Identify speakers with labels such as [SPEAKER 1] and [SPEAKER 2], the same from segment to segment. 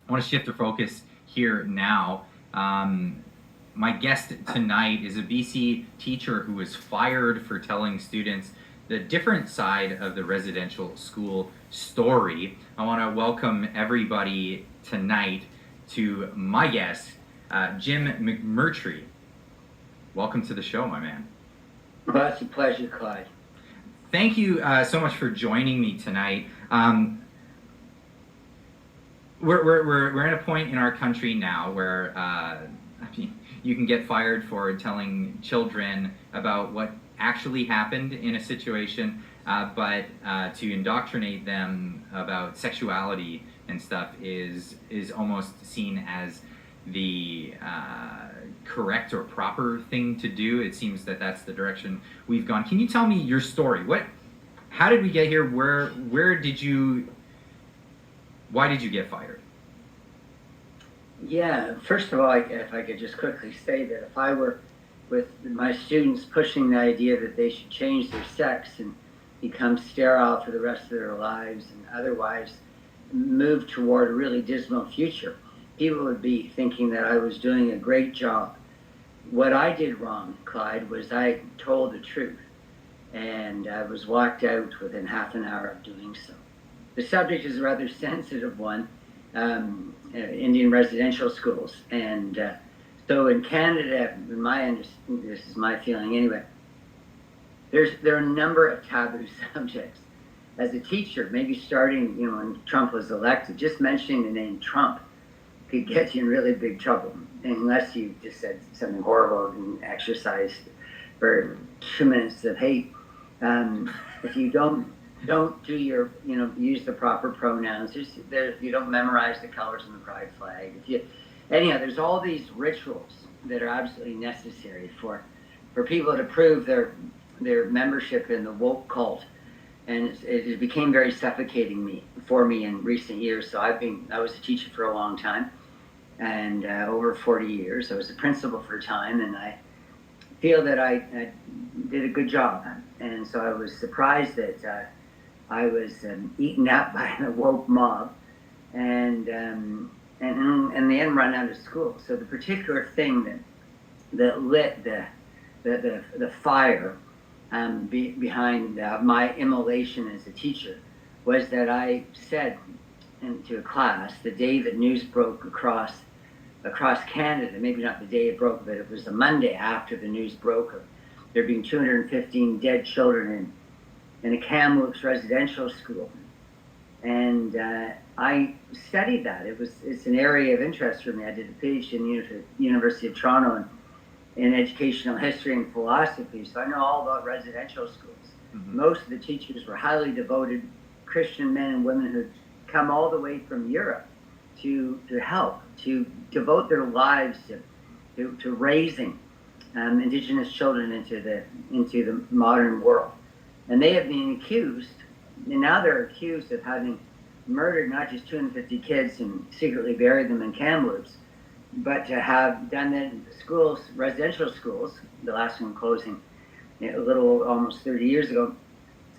[SPEAKER 1] I want to shift the focus here now. My guest tonight is a BC teacher who was fired for telling students the different side of the residential school story. I want to welcome everybody tonight to my guest, Jim McMurtry. Welcome to the show, my man.
[SPEAKER 2] Well, it's a pleasure, Clyde.
[SPEAKER 1] Thank you so much for joining me tonight. We're at a point in our country now where you can get fired for telling children about what actually happened in a situation, but to indoctrinate them about sexuality and stuff is almost seen as the correct or proper thing to do. It seems that that's the direction we've gone. Can you tell me your story? How did we get here? Why did you get fired?
[SPEAKER 2] Yeah, first of all, if I could just quickly say that if I were with my students pushing the idea that they should change their sex and become sterile for the rest of their lives and otherwise move toward a really dismal future, people would be thinking that I was doing a great job. What I did wrong, Clyde, was I told the truth, and I was walked out within half an hour of doing so. The subject is a rather sensitive one, Indian residential schools. And so in Canada, this is my feeling anyway, there are a number of taboo subjects. As a teacher, maybe starting when Trump was elected, just mentioning the name Trump could get you in really big trouble, unless you just said something horrible and exercised for 2 minutes of hate. If you don't do your, use the proper pronouns. You don't memorize the colors on the pride flag. Anyhow, there's all these rituals that are absolutely necessary for people to prove their membership in the woke cult, and it became very suffocating for me in recent years. So I was a teacher for a long time, and over 40 years. I was a principal for a time, and I feel that I did a good job. And so I was surprised that I was eaten up by the woke mob, and in the end run out of school. So the particular thing that lit the fire behind my immolation as a teacher was that I said into a class the day that news broke across Canada, maybe not the day it broke, but it was the Monday after the news broke of there being 215 dead children in a Kamloops residential school. And I studied that. It's an area of interest for me. I did a PhD in the University of Toronto in educational history and philosophy, so I know all about residential schools. Mm-hmm. Most of the teachers were highly devoted Christian men and women who'd come all the way from Europe to help, to devote their lives to raising Indigenous children into the modern world. And they have been accused, and now they're accused of having murdered not just 250 kids and secretly buried them in Kamloops, but to have done that in schools, residential schools, the last one closing almost 30 years ago,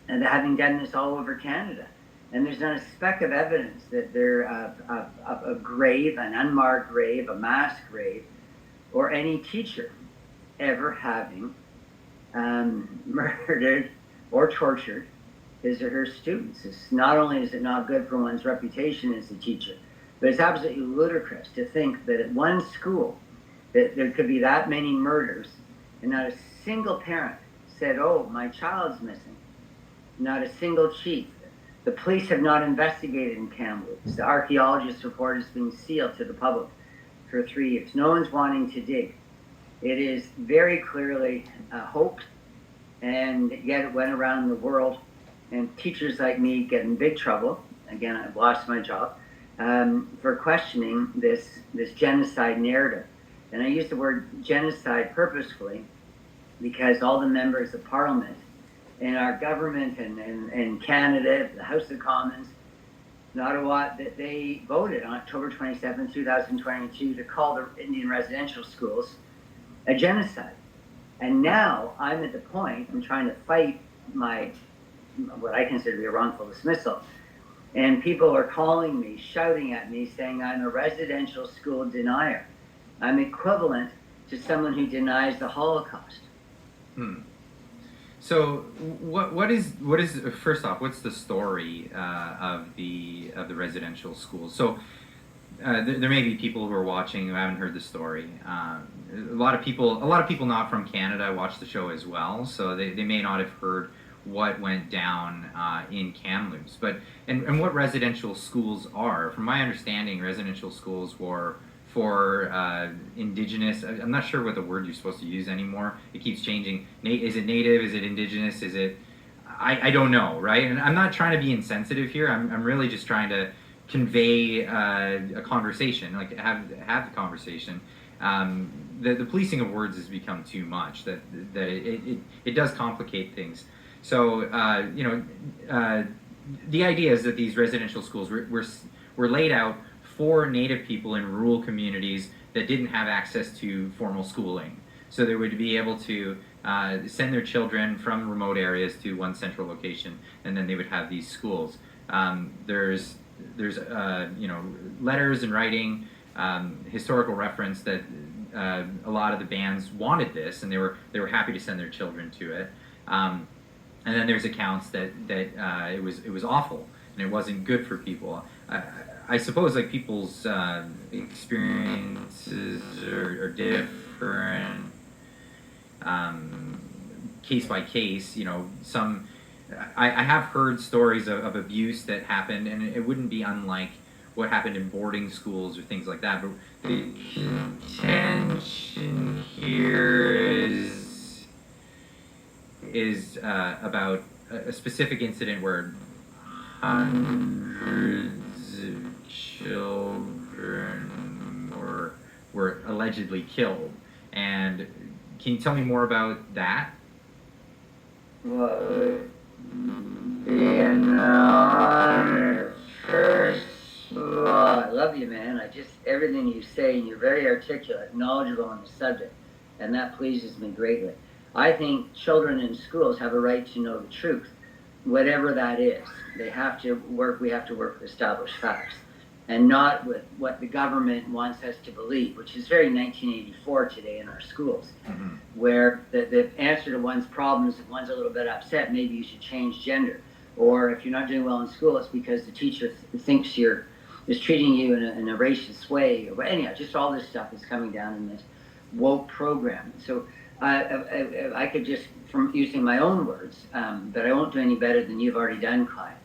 [SPEAKER 2] and having done this all over Canada. And there's not a speck of evidence that they're a grave, an unmarked grave, a mass grave, or any teacher ever having murdered or tortured his or her students. Not only is it not good for one's reputation as a teacher, but it's absolutely ludicrous to think that at one school that there could be that many murders and not a single parent said, "Oh, my child's missing." Not a single chief. The police have not investigated in Kamloops. The archaeologist report has been sealed to the public for 3 years. No one's wanting to dig. It is very clearly hoaxed, and yet it went around the world, and teachers like me get in big trouble. Again, I've lost my job for questioning this genocide narrative. And I use the word genocide purposefully because all the members of Parliament in our government and in Canada, the House of Commons, in Ottawa, that they voted on October 27, 2022 to call the Indian residential schools a genocide. And now I'm at the point, I'm trying to fight what I consider to be a wrongful dismissal, And people are calling me, shouting at me, saying I'm a residential school denier. I'm equivalent to someone who denies the Holocaust.
[SPEAKER 1] Hmm. So what is first off? What's the story of the residential schools? So there may be people who are watching who haven't heard the story. A lot of people not from Canada watch the show as well, so they may not have heard what went down in Kamloops. But and what residential schools are. From my understanding, residential schools were for Indigenous. I'm not sure what the word you're supposed to use anymore. It keeps changing. Is it Native? Is it Indigenous? Is it? I don't know, right? And I'm not trying to be insensitive here. I'm really just trying to convey a conversation, like have the conversation. The policing of words has become too much. It does complicate things. So the idea is that these residential schools were laid out for Native people in rural communities that didn't have access to formal schooling. So they would be able to send their children from remote areas to one central location, and then they would have these schools. There's letters and writing, historical reference that a lot of the bands wanted this, and they were happy to send their children to it. And then there's accounts that it was awful and it wasn't good for people. I suppose like people's experiences are different, case by case. Some I have heard stories of abuse that happened, and it wouldn't be unlike what happened in boarding schools or things like that. But the contention here is about a specific incident where hundreds of children were allegedly killed. And can you tell me more about that?
[SPEAKER 2] Well, being honored first. Oh, I love you, man. Everything you say, and you're very articulate, knowledgeable on the subject, and that pleases me greatly. I think children in schools have a right to know the truth, whatever that is. We have to work with established facts, and not with what the government wants us to believe, which is very 1984 today in our schools, where the answer to one's problems, if one's a little bit upset, maybe you should change gender. Or if you're not doing well in school, it's because the teacher thinks is treating you in a racist way. But anyhow, just all this stuff is coming down in this woke program. So I could just, from using my own words, but I won't do any better than you've already done, Clyde.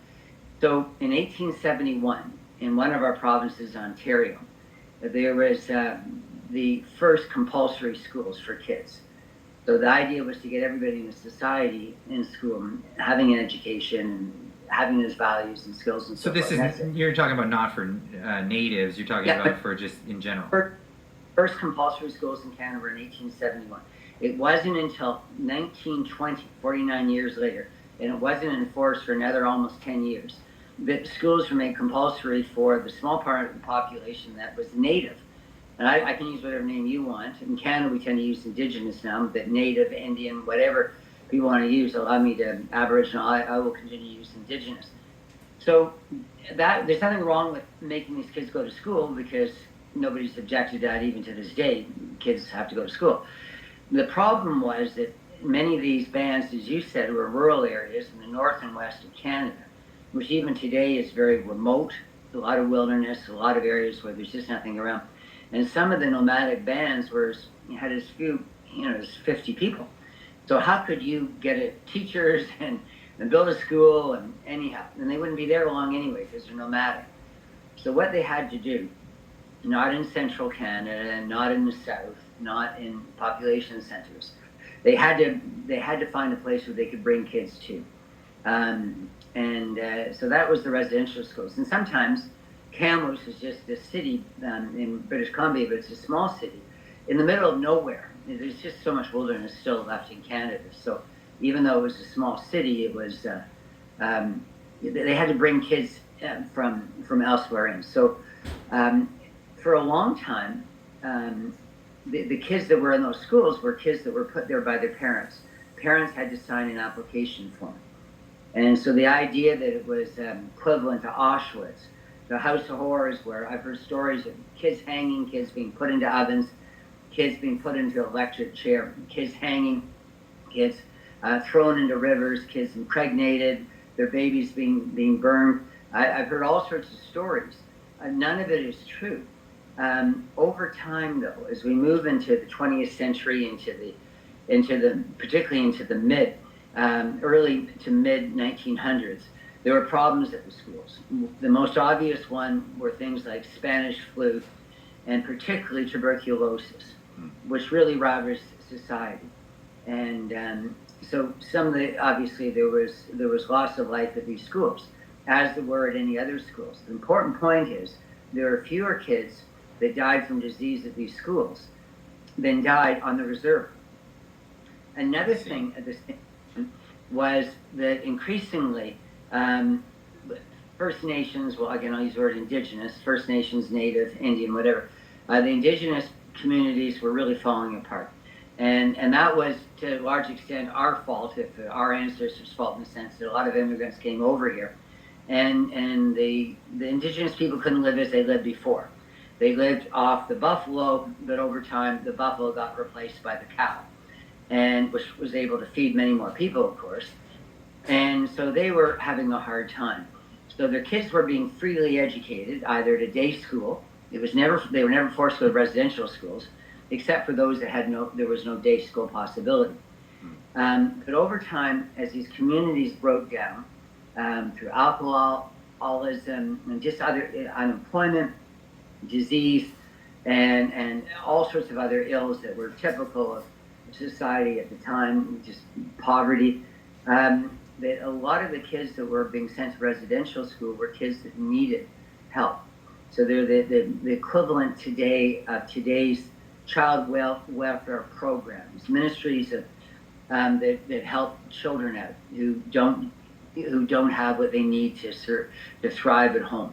[SPEAKER 2] So in 1871, in one of our provinces, Ontario, there was the first compulsory schools for kids. So the idea was to get everybody in the society in school, having an education and having those values and skills and so
[SPEAKER 1] this
[SPEAKER 2] forth.
[SPEAKER 1] You're talking about not for natives, you're talking about for just in general.
[SPEAKER 2] First compulsory schools in Canada were in 1871. It wasn't until 1920, 49 years later, and it wasn't enforced for another almost 10 years, that schools were made compulsory for the small part of the population that was Native. And I can use whatever name you want. In Canada, we tend to use Indigenous now, but Native, Indian, whatever people want to use. Allow me to Aboriginal. I will continue to use Indigenous. So there's nothing wrong with making these kids go to school, because nobody's objected to that even to this day. Kids have to go to school. The problem was that many of these bands, as you said, were rural areas in the north and west of Canada, which even today is very remote, a lot of wilderness, a lot of areas where there's just nothing around. And some of the nomadic bands had as few, as 50 people. So how could you get teachers and build a school and anyhow? And they wouldn't be there long anyway because they're nomadic. So what they had to do, not in central Canada, not in the south, not in population centers, they had to find a place where they could bring kids to. So that was the residential schools. And sometimes Kamloops is just a city in British Columbia, but it's a small city in the middle of nowhere. There's just so much wilderness still left in Canada. So even though it was a small city, it was they had to bring kids from elsewhere in. So for a long time, the kids that were in those schools were kids that were put there by their parents. Parents had to sign an application form. And so the idea that it was equivalent to Auschwitz, the House of Horrors, where I've heard stories of kids hanging, kids being put into ovens, kids being put into electric chair, kids hanging, kids thrown into rivers, kids impregnated, their babies being burned. I've heard all sorts of stories. None of it is true. Over time, though, as we move into the 20th century, particularly into the early to mid 1900s, there were problems at the schools. The most obvious one were things like Spanish flu, and particularly tuberculosis, which really ravaged society. And so obviously there was loss of life at these schools, as there were at any other schools. The important point is there are fewer kids that died from disease at these schools than died on the reserve. Another thing at the same time was that increasingly First Nations, well, again, I'll use the word indigenous, First Nations, Native, Indian, whatever, the indigenous communities were really falling apart. And that was, to a large extent, our fault, if our ancestors' fault, in the sense that a lot of immigrants came over here. And the indigenous people couldn't live as they lived before. They lived off the buffalo, but over time, the buffalo got replaced by the cow, and which was able to feed many more people, of course. And so they were having a hard time. So their kids were being freely educated, either at a day school. They were never forced to go to residential schools, except for those that there was no day school possibility. But over time, as these communities broke down through alcoholism and just other unemployment, disease, and all sorts of other ills that were typical of society at the time, just poverty, that a lot of the kids that were being sent to residential school were kids that needed help. So they're the equivalent today of today's child welfare programs, ministries that help children out who don't have what they need to thrive at home,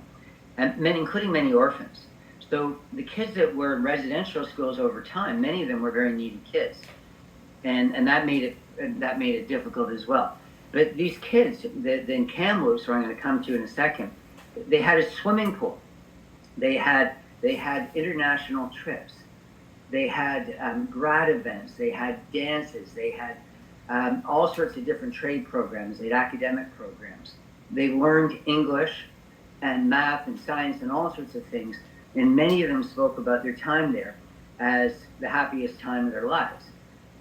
[SPEAKER 2] and including many orphans. So the kids that were in residential schools over time, many of them were very needy kids, and that made it difficult as well. But these kids, in Kamloops, where I'm going to come to in a second, they had a swimming pool, they had international trips, they had grad events, they had dances, they had all sorts of different trade programs, they had academic programs. They learned English and math and science and all sorts of things, and many of them spoke about their time there as the happiest time of their lives.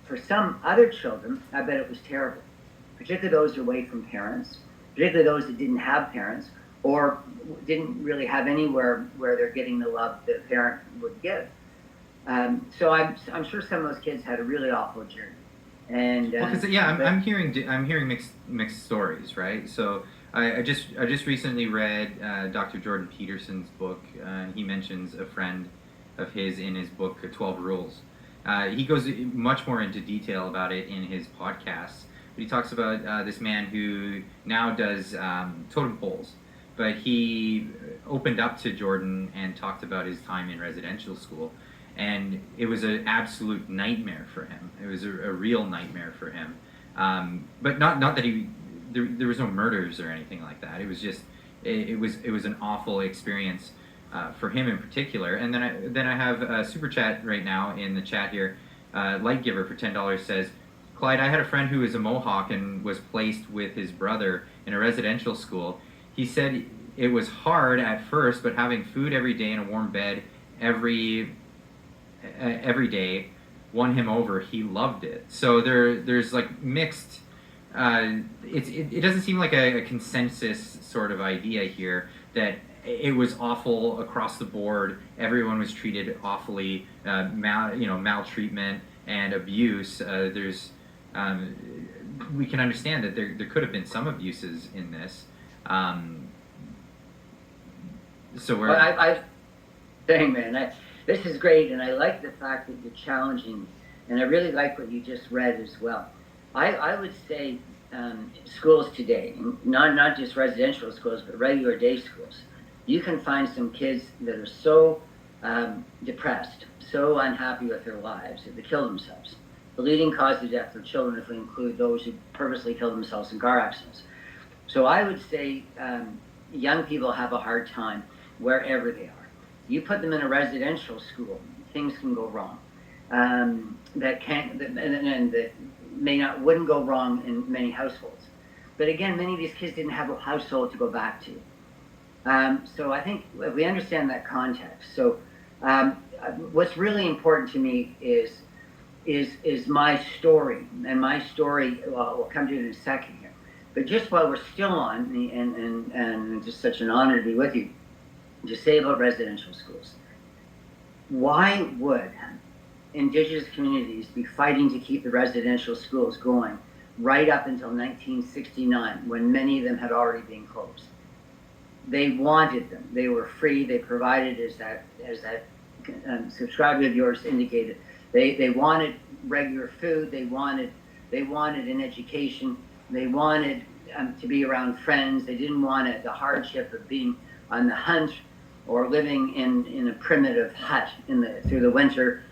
[SPEAKER 2] For some other children, I bet it was terrible, particularly those away from parents, particularly those that didn't have parents or didn't really have anywhere where they're getting the love that a parent would give. So I'm sure some of those kids had a really awful journey. And
[SPEAKER 1] I'm hearing mixed stories, right? So I just recently read Dr. Jordan Peterson's book. He mentions a friend of his in his book 12 Rules. He goes much more into detail about it in his podcasts. But he talks about this man who now does totem poles. But he opened up to Jordan and talked about his time in residential school. And it was an absolute nightmare for him. It was a real nightmare for him. But not that there was no murders or anything like that. It was just it was an awful experience for him in particular. And then I have a super chat right now in the chat here. Light Giver for $10 says, Clyde, I had a friend who is a Mohawk and was placed with his brother in a residential school. He said it was hard at first, but having food every day and a warm bed every day won him over. He loved it. So there's like mixed. It doesn't seem like a consensus sort of idea here that it was awful across the board. Everyone was treated awfully. Maltreatment and abuse. We can understand that there could have been some abuses in this.
[SPEAKER 2] This is great, and I like the fact that you're challenging, and I really like what you just read as well. I would say schools today, not just residential schools, but regular day schools, you can find some kids that are so depressed, so unhappy with their lives that they kill themselves. The leading cause of death for children, if we include those who purposely kill themselves in car accidents. So I would say young people have a hard time wherever they are. You put them in a residential school, things can go wrong. That may not wouldn't go wrong in many households. But again, many of these kids didn't have a household to go back to. So I think if we understand that context. So what's really important to me is my story, and my story. Well, we'll come to it in a second here. But just while we're still on, and just such an honor to be with you, to say about residential schools. Why would Indigenous communities be fighting to keep the residential schools going right up until 1969, when many of them had already been closed? They wanted them. They were free. They provided, as that subscriber of yours indicated, they wanted regular food. They wanted an education. They wanted to be around friends. They didn't want the hardship of being on the hunt or living in a primitive hut through the winter.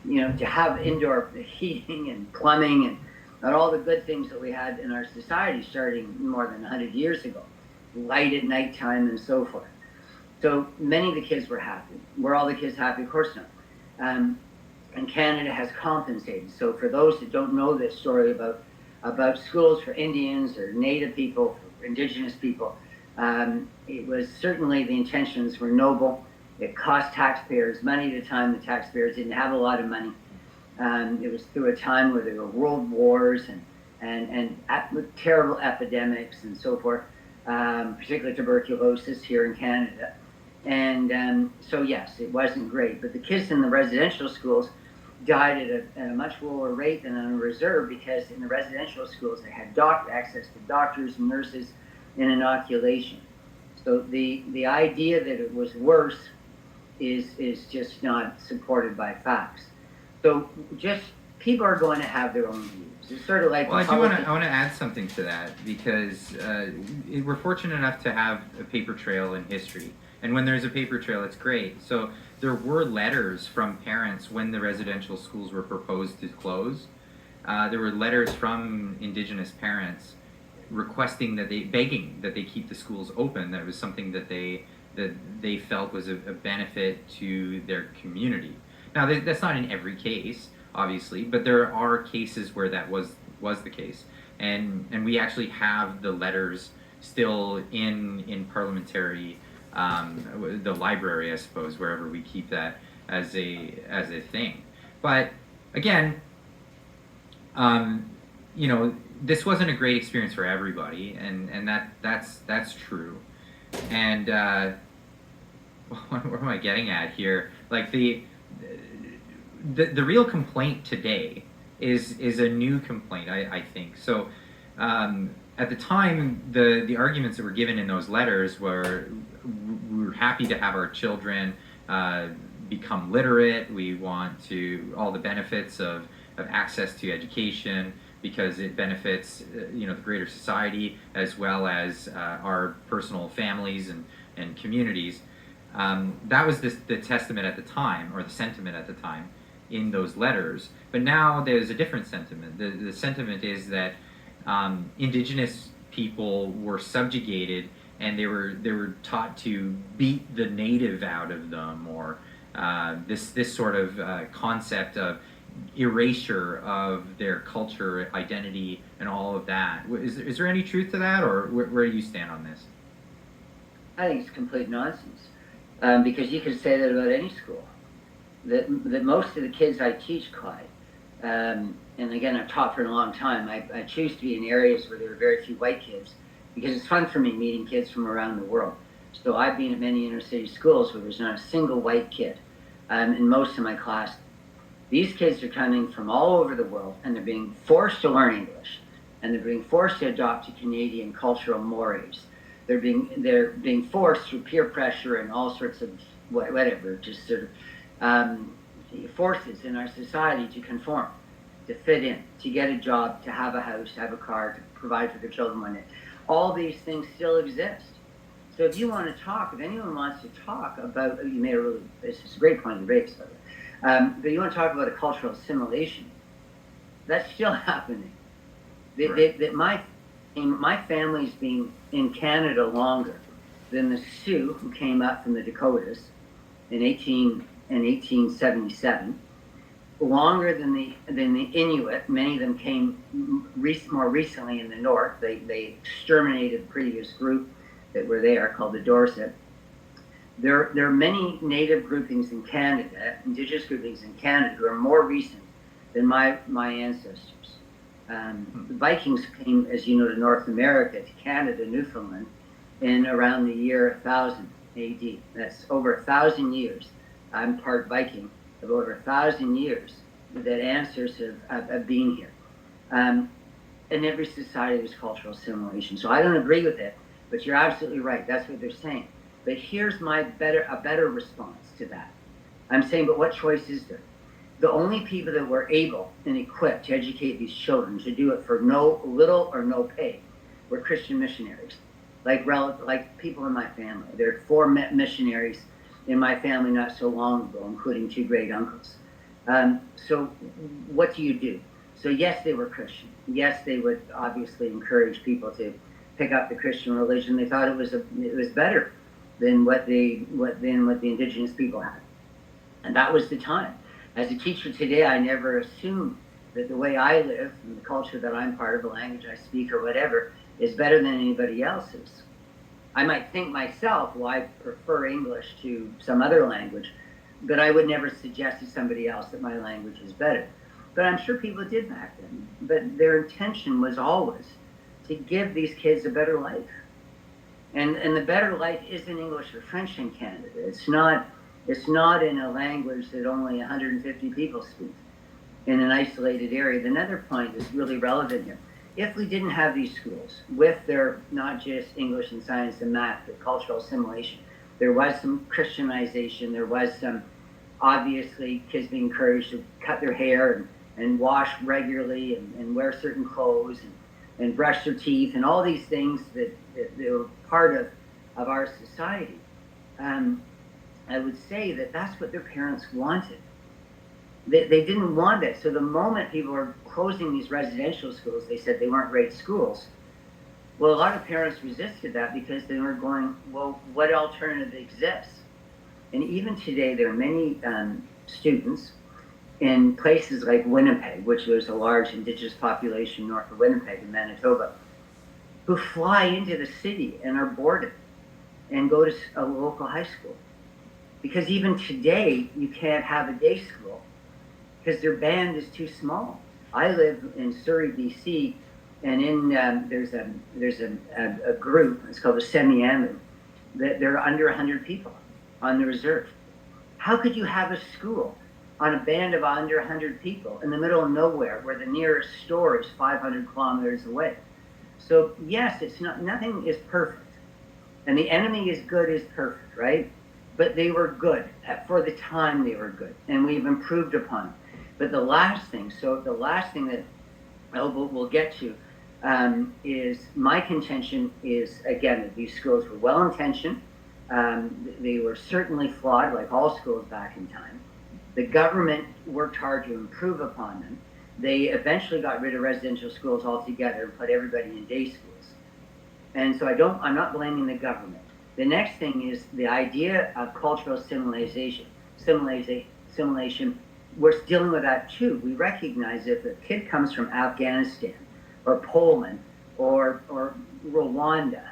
[SPEAKER 2] To have indoor heating and plumbing and all the good things that we had in our society starting more than 100 years ago, light at nighttime and so forth. So many of the kids were happy. Were all the kids happy? Of course not. And Canada has compensated. So for those that don't know this story about schools for Indians or Native people, for Indigenous people, it was certainly, the intentions were noble. It cost taxpayers money at a time the taxpayers didn't have a lot of money. It was through a time where there were world wars and terrible epidemics and so forth, particularly tuberculosis here in Canada. And so yes, it wasn't great, but the kids in the residential schools died at a much lower rate than on a reserve, because in the residential schools they had access to doctors and nurses and inoculation. So the idea that it was worse is just not supported by facts. So just people are going to have their own views. It's sort of like,
[SPEAKER 1] well, I want to add something to that, because we're fortunate enough to have a paper trail in history, and when there's a paper trail, it's great. So there were letters from parents when the residential schools were proposed to close. There were letters from Indigenous parents requesting begging that they keep the schools open. That was something that they felt was a benefit to their community. Now, that's not in every case, obviously, but there are cases where that was the case, and we actually have the letters still in parliamentary, the library, I suppose, wherever we keep that as a thing. But again, this wasn't a great experience for everybody, and that's true. And what am I getting at here? Like the real complaint today is a new complaint, I think. So at the time, the arguments that were given in those letters were, we were happy to have our children become literate. We want all the benefits of access to education, because it benefits the greater society, as well as our personal families and communities. That was the testament at the time, or the sentiment at the time, in those letters. But now there's a different sentiment. The sentiment is that Indigenous people were subjugated, and they were taught to beat the native out of them, or this sort of concept of erasure of their culture, identity, and all of that. Is there any truth to that, or where do you stand on this?
[SPEAKER 2] I think it's complete nonsense, because you can say that about any school. That most of the kids I teach, Clyde, and again, I've taught for a long time, I choose to be in areas where there are very few white kids, because it's fun for me meeting kids from around the world. So I've been at many inner city schools where there's not a single white kid in most of my classes. These kids are coming from all over the world, and they're being forced to learn English, and they're being forced to adopt to Canadian cultural mores. They're being forced through peer pressure and all sorts of whatever, just sort of forces in our society to conform, to fit in, to get a job, to have a house, to have a car, to provide for their children one day. All these things still exist. So if you want to talk, if anyone wants to talk about, this is a great point of race, by the way. But you want to talk about a cultural assimilation, that's still happening.
[SPEAKER 1] Right.
[SPEAKER 2] my family's been in Canada longer than the Sioux, who came up from the Dakotas in 1877, longer than the Inuit. Many of them came more recently in the north. They exterminated the previous group that were there, called the Dorset. There are many native groupings in Canada, indigenous groupings in Canada, who are more recent than my ancestors. The Vikings came, as you know, to North America, to Canada, Newfoundland, in around the year 1000 AD. That's over 1,000 years. I'm part Viking, of over 1,000 years that ancestors have been here. In every society, there's cultural assimilation. So I don't agree with it, but you're absolutely right. That's what they're saying. But here's a better response to that. I'm saying, but what choice is there? The only people that were able and equipped to educate these children, to do it for little or no pay, were Christian missionaries, like people in my family. There are 4 missionaries in my family not so long ago, including 2 great uncles. So what do? So yes, they were Christian. Yes, they would obviously encourage people to pick up the Christian religion. They thought it was better than what the indigenous people had, and that was the time. As a teacher today, I never assumed that the way I live and the culture that I'm part of, the language I speak or whatever, is better than anybody else's. I might think myself, well, I prefer English to some other language, but I would never suggest to somebody else that my language is better. But I'm sure people did back then. But their intention was always to give these kids a better life. And the better life isn't English or French in Canada. It's not in a language that only 150 people speak in an isolated area. Another point is really relevant here. If we didn't have these schools with their not just English and science and math, but cultural assimilation, there was some Christianization, there was some, obviously, kids being encouraged to cut their hair and wash regularly and wear certain clothes and brush their teeth and all these things that were part of our society. I would say that that's what their parents wanted. They didn't want it. So the moment people were closing these residential schools, they said they weren't great schools. Well, a lot of parents resisted that because they were going, well, what alternative exists? And even today, there are many students in places like Winnipeg, which was a large indigenous population north of Winnipeg in Manitoba, who fly into the city and are boarded and go to a local high school. Because even today, you can't have a day school because their band is too small. I live in Surrey, BC, and there's a group, it's called the Semi-Amu, that there are under 100 people on the reserve. How could you have a school on a band of under 100 people in the middle of nowhere where the nearest store is 500 kilometers away? So yes, nothing is perfect. And the enemy is good is perfect, right? But they were good. For the time they were good. And we've improved upon it. But the last thing that we'll get to is my contention is, again, that these schools were well-intentioned. They were certainly flawed, like all schools back in time. The government worked hard to improve upon them. They eventually got rid of residential schools altogether and put everybody in day schools. And so I'm not blaming the government. The next thing is the idea of cultural assimilation. We're dealing with that too. We recognize if a kid comes from Afghanistan or Poland or Rwanda,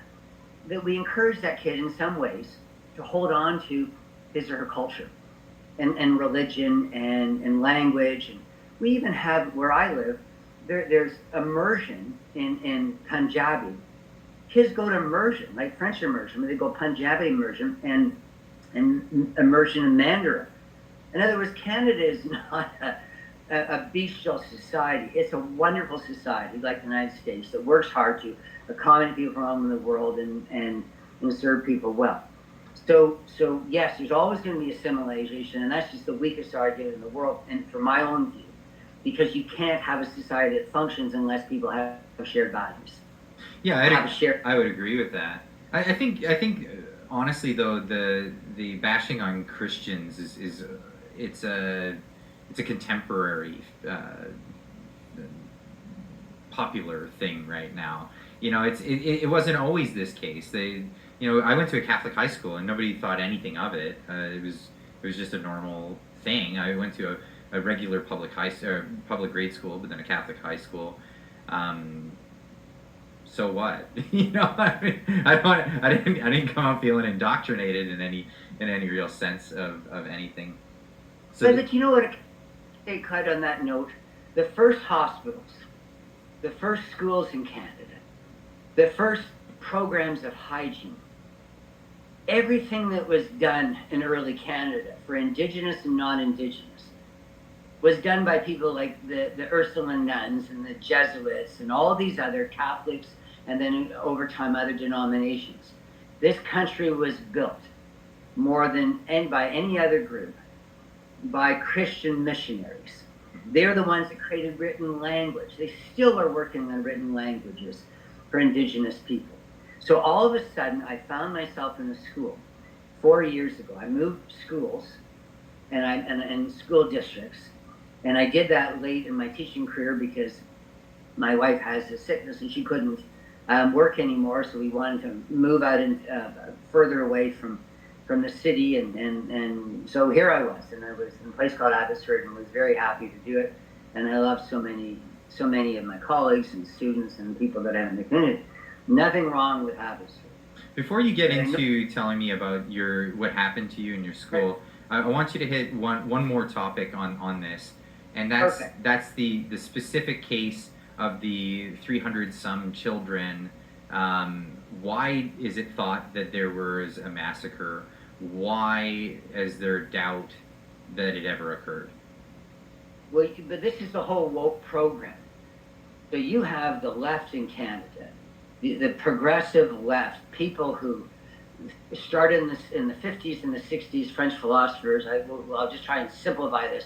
[SPEAKER 2] that we encourage that kid in some ways to hold on to his or her culture and religion and language. And we even have, where I live, there's immersion in Punjabi. Kids go to immersion, like French immersion, but they go Punjabi immersion and immersion in Mandarin. In other words, Canada is not a bestial society. It's a wonderful society, like the United States, that works hard to accommodate people from all over the world and serve people well. So yes, there's always going to be assimilation, and that's just the weakest argument in the world, and from my own view, because you can't have a society that functions unless people have shared values.
[SPEAKER 1] Yeah, I would agree with that. I think honestly though, the bashing on Christians is it's a contemporary popular thing right now. it wasn't always this case. I went to a Catholic high school and nobody thought anything of it. It was just a normal thing. I went to a regular public grade school, but then a Catholic high school. So what? I didn't come out feeling indoctrinated in any real sense of anything. So
[SPEAKER 2] but you know what? Hey, Clyde, on that note, the first hospitals, the first schools in Canada, the first programs of hygiene, everything that was done in early Canada for Indigenous and non-Indigenous was done by people like the Ursuline nuns and the Jesuits and all these other Catholics, and then over time other denominations. This country was built more than by any other group by Christian missionaries. They're the ones that created written language. They still are working on written languages for Indigenous people. So all of a sudden, I found myself in a school 4 years ago. I moved schools and school districts, and I did that late in my teaching career because my wife has a sickness and she couldn't work anymore. So we wanted to move out further away from the city, and so here I was, and I was in a place called Abbotsford, and was very happy to do it. And I love so many of my colleagues and students and people that I have in the community. Nothing wrong with Abbotsford.
[SPEAKER 1] Before you get into telling me about what happened to you in your school, I want you to hit one more topic on this, and that's the specific case of the 300 some children. Why is it thought that there was a massacre? Why is there doubt that it ever occurred?
[SPEAKER 2] Well, but this is the whole woke program. So you have the left in Canada, the progressive left, people who started in the 50s and the 60s, French philosophers. I'll just try and simplify this,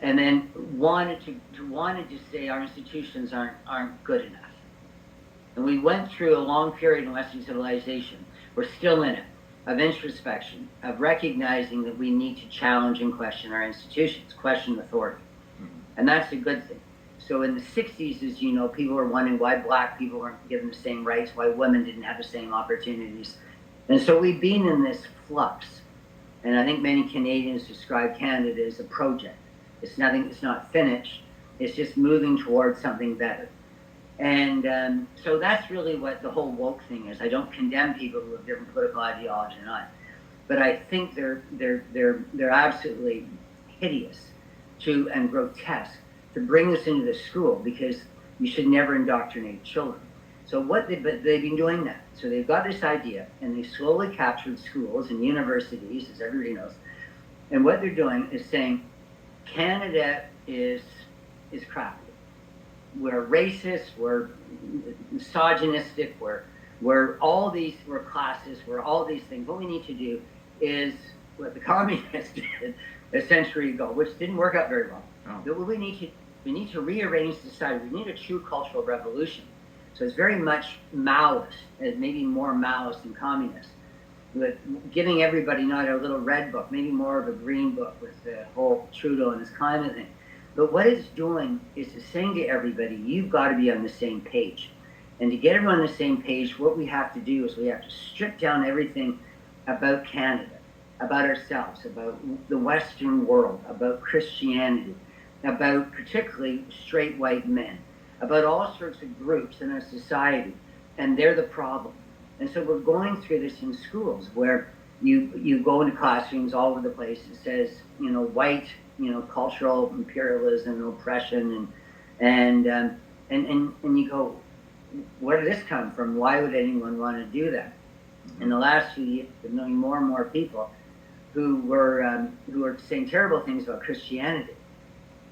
[SPEAKER 2] and then wanted to say our institutions aren't good enough. And we went through a long period in Western civilization. We're still in it, of introspection, of recognizing that we need to challenge and question our institutions, question authority. And that's a good thing. So in the 60s, as you know, people were wondering why black people weren't given the same rights, why women didn't have the same opportunities. And so we've been in this flux. And I think many Canadians describe Canada as a project. It's not finished. It's just moving towards something better. And so that's really what the whole woke thing is. I don't condemn people who have different political ideology than I, but I think they're absolutely hideous and grotesque to bring this into the school, because you should never indoctrinate children. So they've been doing that. So they've got this idea, and they slowly captured schools and universities, as everybody knows. And what they're doing is saying, Canada is crappy. We're racist, we're misogynistic, we're classist, we're all these things. What we need to do is what the communists did a century ago, which didn't work out very well. But what we need to rearrange society. We need a true cultural revolution. So it's very much Maoist, maybe more Maoist than communist, but giving everybody not a little red book, maybe more of a green book with the whole Trudeau and his climate thing. But what it's doing is it's saying to everybody, you've got to be on the same page. And to get everyone on the same page, what we have to do is we have to strip down everything about Canada, about ourselves, about the Western world, about Christianity, about particularly straight white men, about all sorts of groups in our society, and they're the problem. And so we're going through this in schools where you go into classrooms all over the place. It says, white, cultural imperialism and oppression, and you go, where did this come from? Why would anyone want to do that? In the last few years, I've been knowing more and more people who were saying terrible things about Christianity.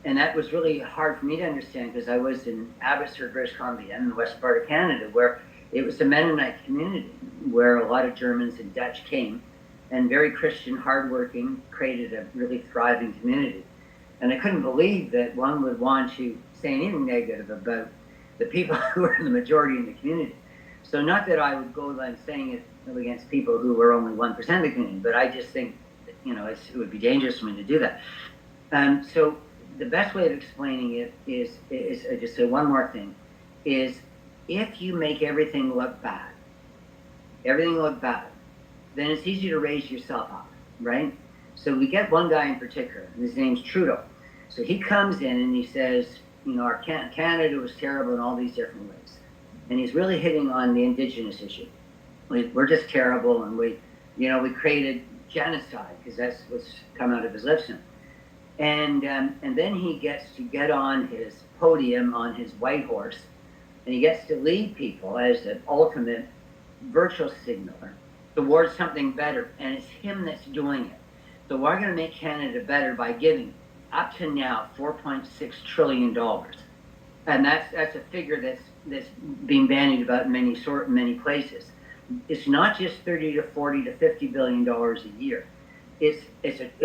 [SPEAKER 2] And that was really hard for me to understand, because I was in Abbotsford, British Columbia, in the west part of Canada, where it was a Mennonite community, where a lot of Germans and Dutch came, and very Christian, hardworking, created a really thriving community. And I couldn't believe that one would want to say anything negative about the people who were the majority in the community. So not that I would go on saying it against people who were only 1% of the community, but I just think, it would be dangerous for me to do that. So the best way of explaining it is I just say one more thing, is if you make everything look bad, then it's easy to raise yourself up, right? So we get one guy in particular, and his name's Trudeau. So he comes in and he says, our Canada was terrible in all these different ways. And he's really hitting on the Indigenous issue. We're just terrible, and we created genocide, because that's what's come out of his lips now. And then he gets to get on his podium on his white horse, and he gets to lead people as an ultimate virtual signaler towards something better, and it's him that's doing it. So we're going to make Canada better by giving, up to now, $4.6 trillion, and that's a figure that's being bandied about in many places. It's not just 30 to 40 to 50 billion dollars a year. If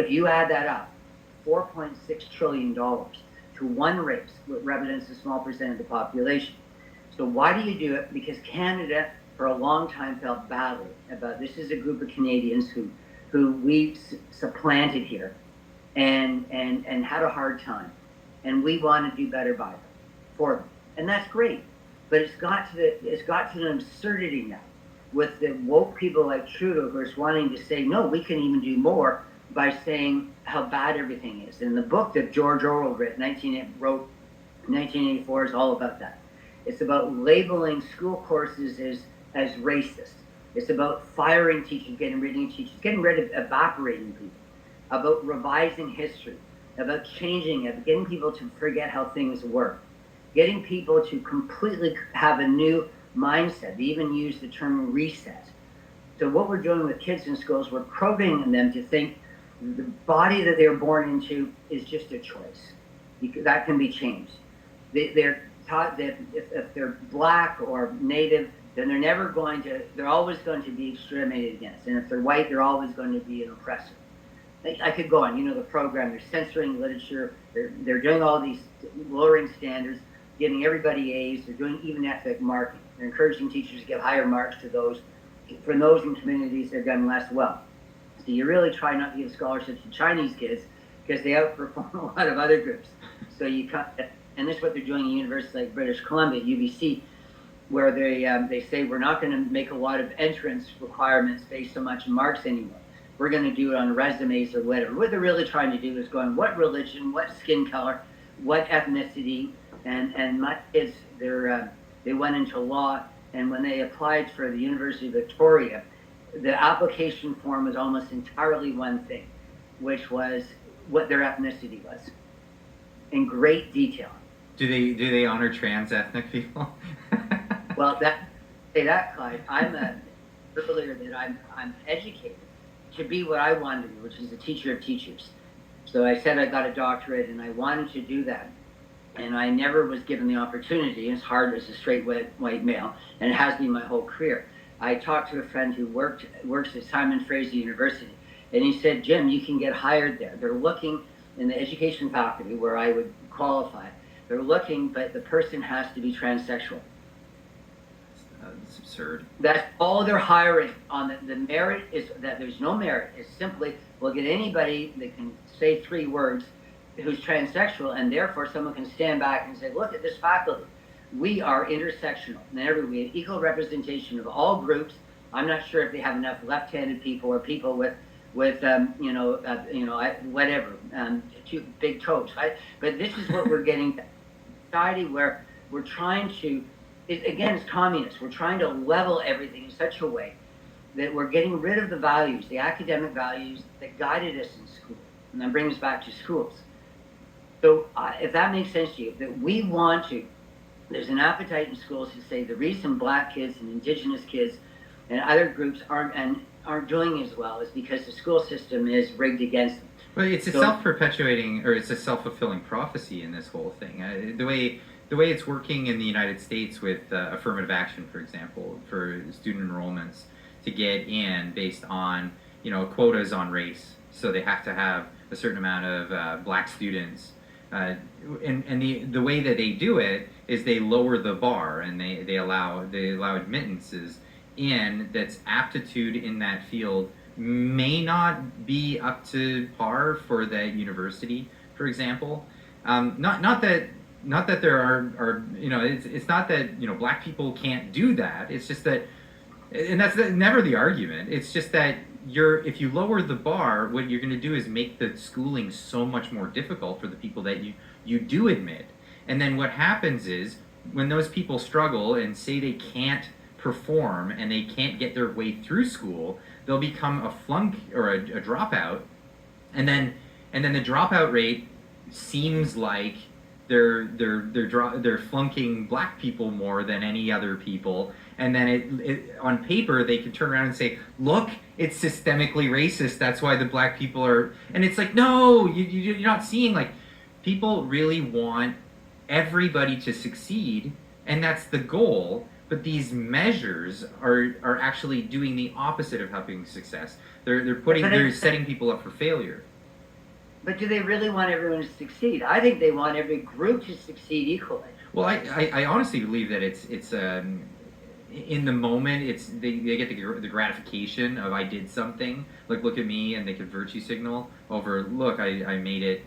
[SPEAKER 2] you add that up, $4.6 trillion to one race, which represents a small percent of the population. So why do you do it? Because Canada, for a long time, felt badly about this is a group of Canadians who we supplanted here and had a hard time. And we want to do better by them, for them. And that's great. But it's got to an absurdity now, with the woke people like Trudeau who are wanting to say, no, we can even do more, by saying how bad everything is. And the book that George Orwell wrote in 1984 is all about that. It's about labeling school courses as racist. It's about firing teachers, getting rid of teachers, getting rid of evaporating people, about revising history, about changing it, getting people to forget how things work, getting people to completely have a new mindset. They even use the term reset. So what we're doing with kids in schools, we're programming them to think the body that they're born into is just a choice. That can be changed. They're taught that if they're black or native, then they're always going to be exterminated against. And if they're white, they're always going to be an oppressor. I could go on. The program, they're censoring literature, they're doing all these lowering standards, giving everybody A's, they're doing even ethnic marking. They're encouraging teachers to give higher marks to those, for those in communities that have done less well. So you really try not to give scholarships to Chinese kids, because they outperform a lot of other groups. So and this is what they're doing in universities like British Columbia, UBC, where they say we're not going to make a lot of entrance requirements based so much on marks anymore. We're going to do it on resumes or whatever. What they're really trying to do is going, what religion, what skin color, what ethnicity, and my kids, they went into law, and when they applied for the University of Victoria, the application form was almost entirely one thing, which was what their ethnicity was, in great detail.
[SPEAKER 1] Do they honor trans ethnic people?
[SPEAKER 2] Well, Clyde. Earlier that I'm educated to be what I wanted to be, which is a teacher of teachers. So I said I got a doctorate, and I wanted to do that, and I never was given the opportunity. It's hard as a straight white male, and it has been my whole career. I talked to a friend who works at Simon Fraser University, and he said, Jim, you can get hired there. They're looking in the education faculty, where I would qualify. They're looking, but the person has to be transsexual.
[SPEAKER 1] That's absurd.
[SPEAKER 2] That's all they're hiring on. The merit is that there's no merit. It's simply, we'll get anybody that can say 3 words who's transsexual, and therefore someone can stand back and say, look at this faculty. We are intersectional. We have equal representation of all groups. I'm not sure if they have enough left-handed people or people with whatever, 2 big toes. But this is what we're getting. Society where we're trying to, again, it's communist. We're trying to level everything in such a way that we're getting rid of the values, the academic values that guided us in school, and that brings us back to schools. So if that makes sense to you, that we want to, there's an appetite in schools to say the reason black kids and indigenous kids and other groups aren't doing as well is because the school system is rigged against them.
[SPEAKER 1] Well, it's a self-perpetuating, or it's a self-fulfilling prophecy in this whole thing. The way it's working in the United States with affirmative action, for example, for student enrollments to get in based on quotas on race, so they have to have a certain amount of black students. And the way that they do it is they lower the bar, and they allow admittances in that's aptitude in that field may not be up to par for that university, for example. Not that not that there are it's not that black people can't do that. It's just that, and that's never the argument. It's just that if you lower the bar, what you're going to do is make the schooling so much more difficult for the people that you do admit. And then what happens is when those people struggle and say they can't perform and they can't get their way through school, they'll become a flunk or a dropout, and then the dropout rate seems like they're flunking black people more than any other people, and then it on paper they can turn around and say, look, it's systemically racist, that's why the black people are, and it's like, no, you're not seeing, like, people really want everybody to succeed, and that's the goal. But these measures are actually doing the opposite of helping success. They're setting people up for failure.
[SPEAKER 2] But do they really want everyone to succeed? I think they want every group to succeed equally.
[SPEAKER 1] Well, I honestly believe that it's in the moment they get the gratification of, I did something, like, look at me, and they could virtue signal over, look, I made it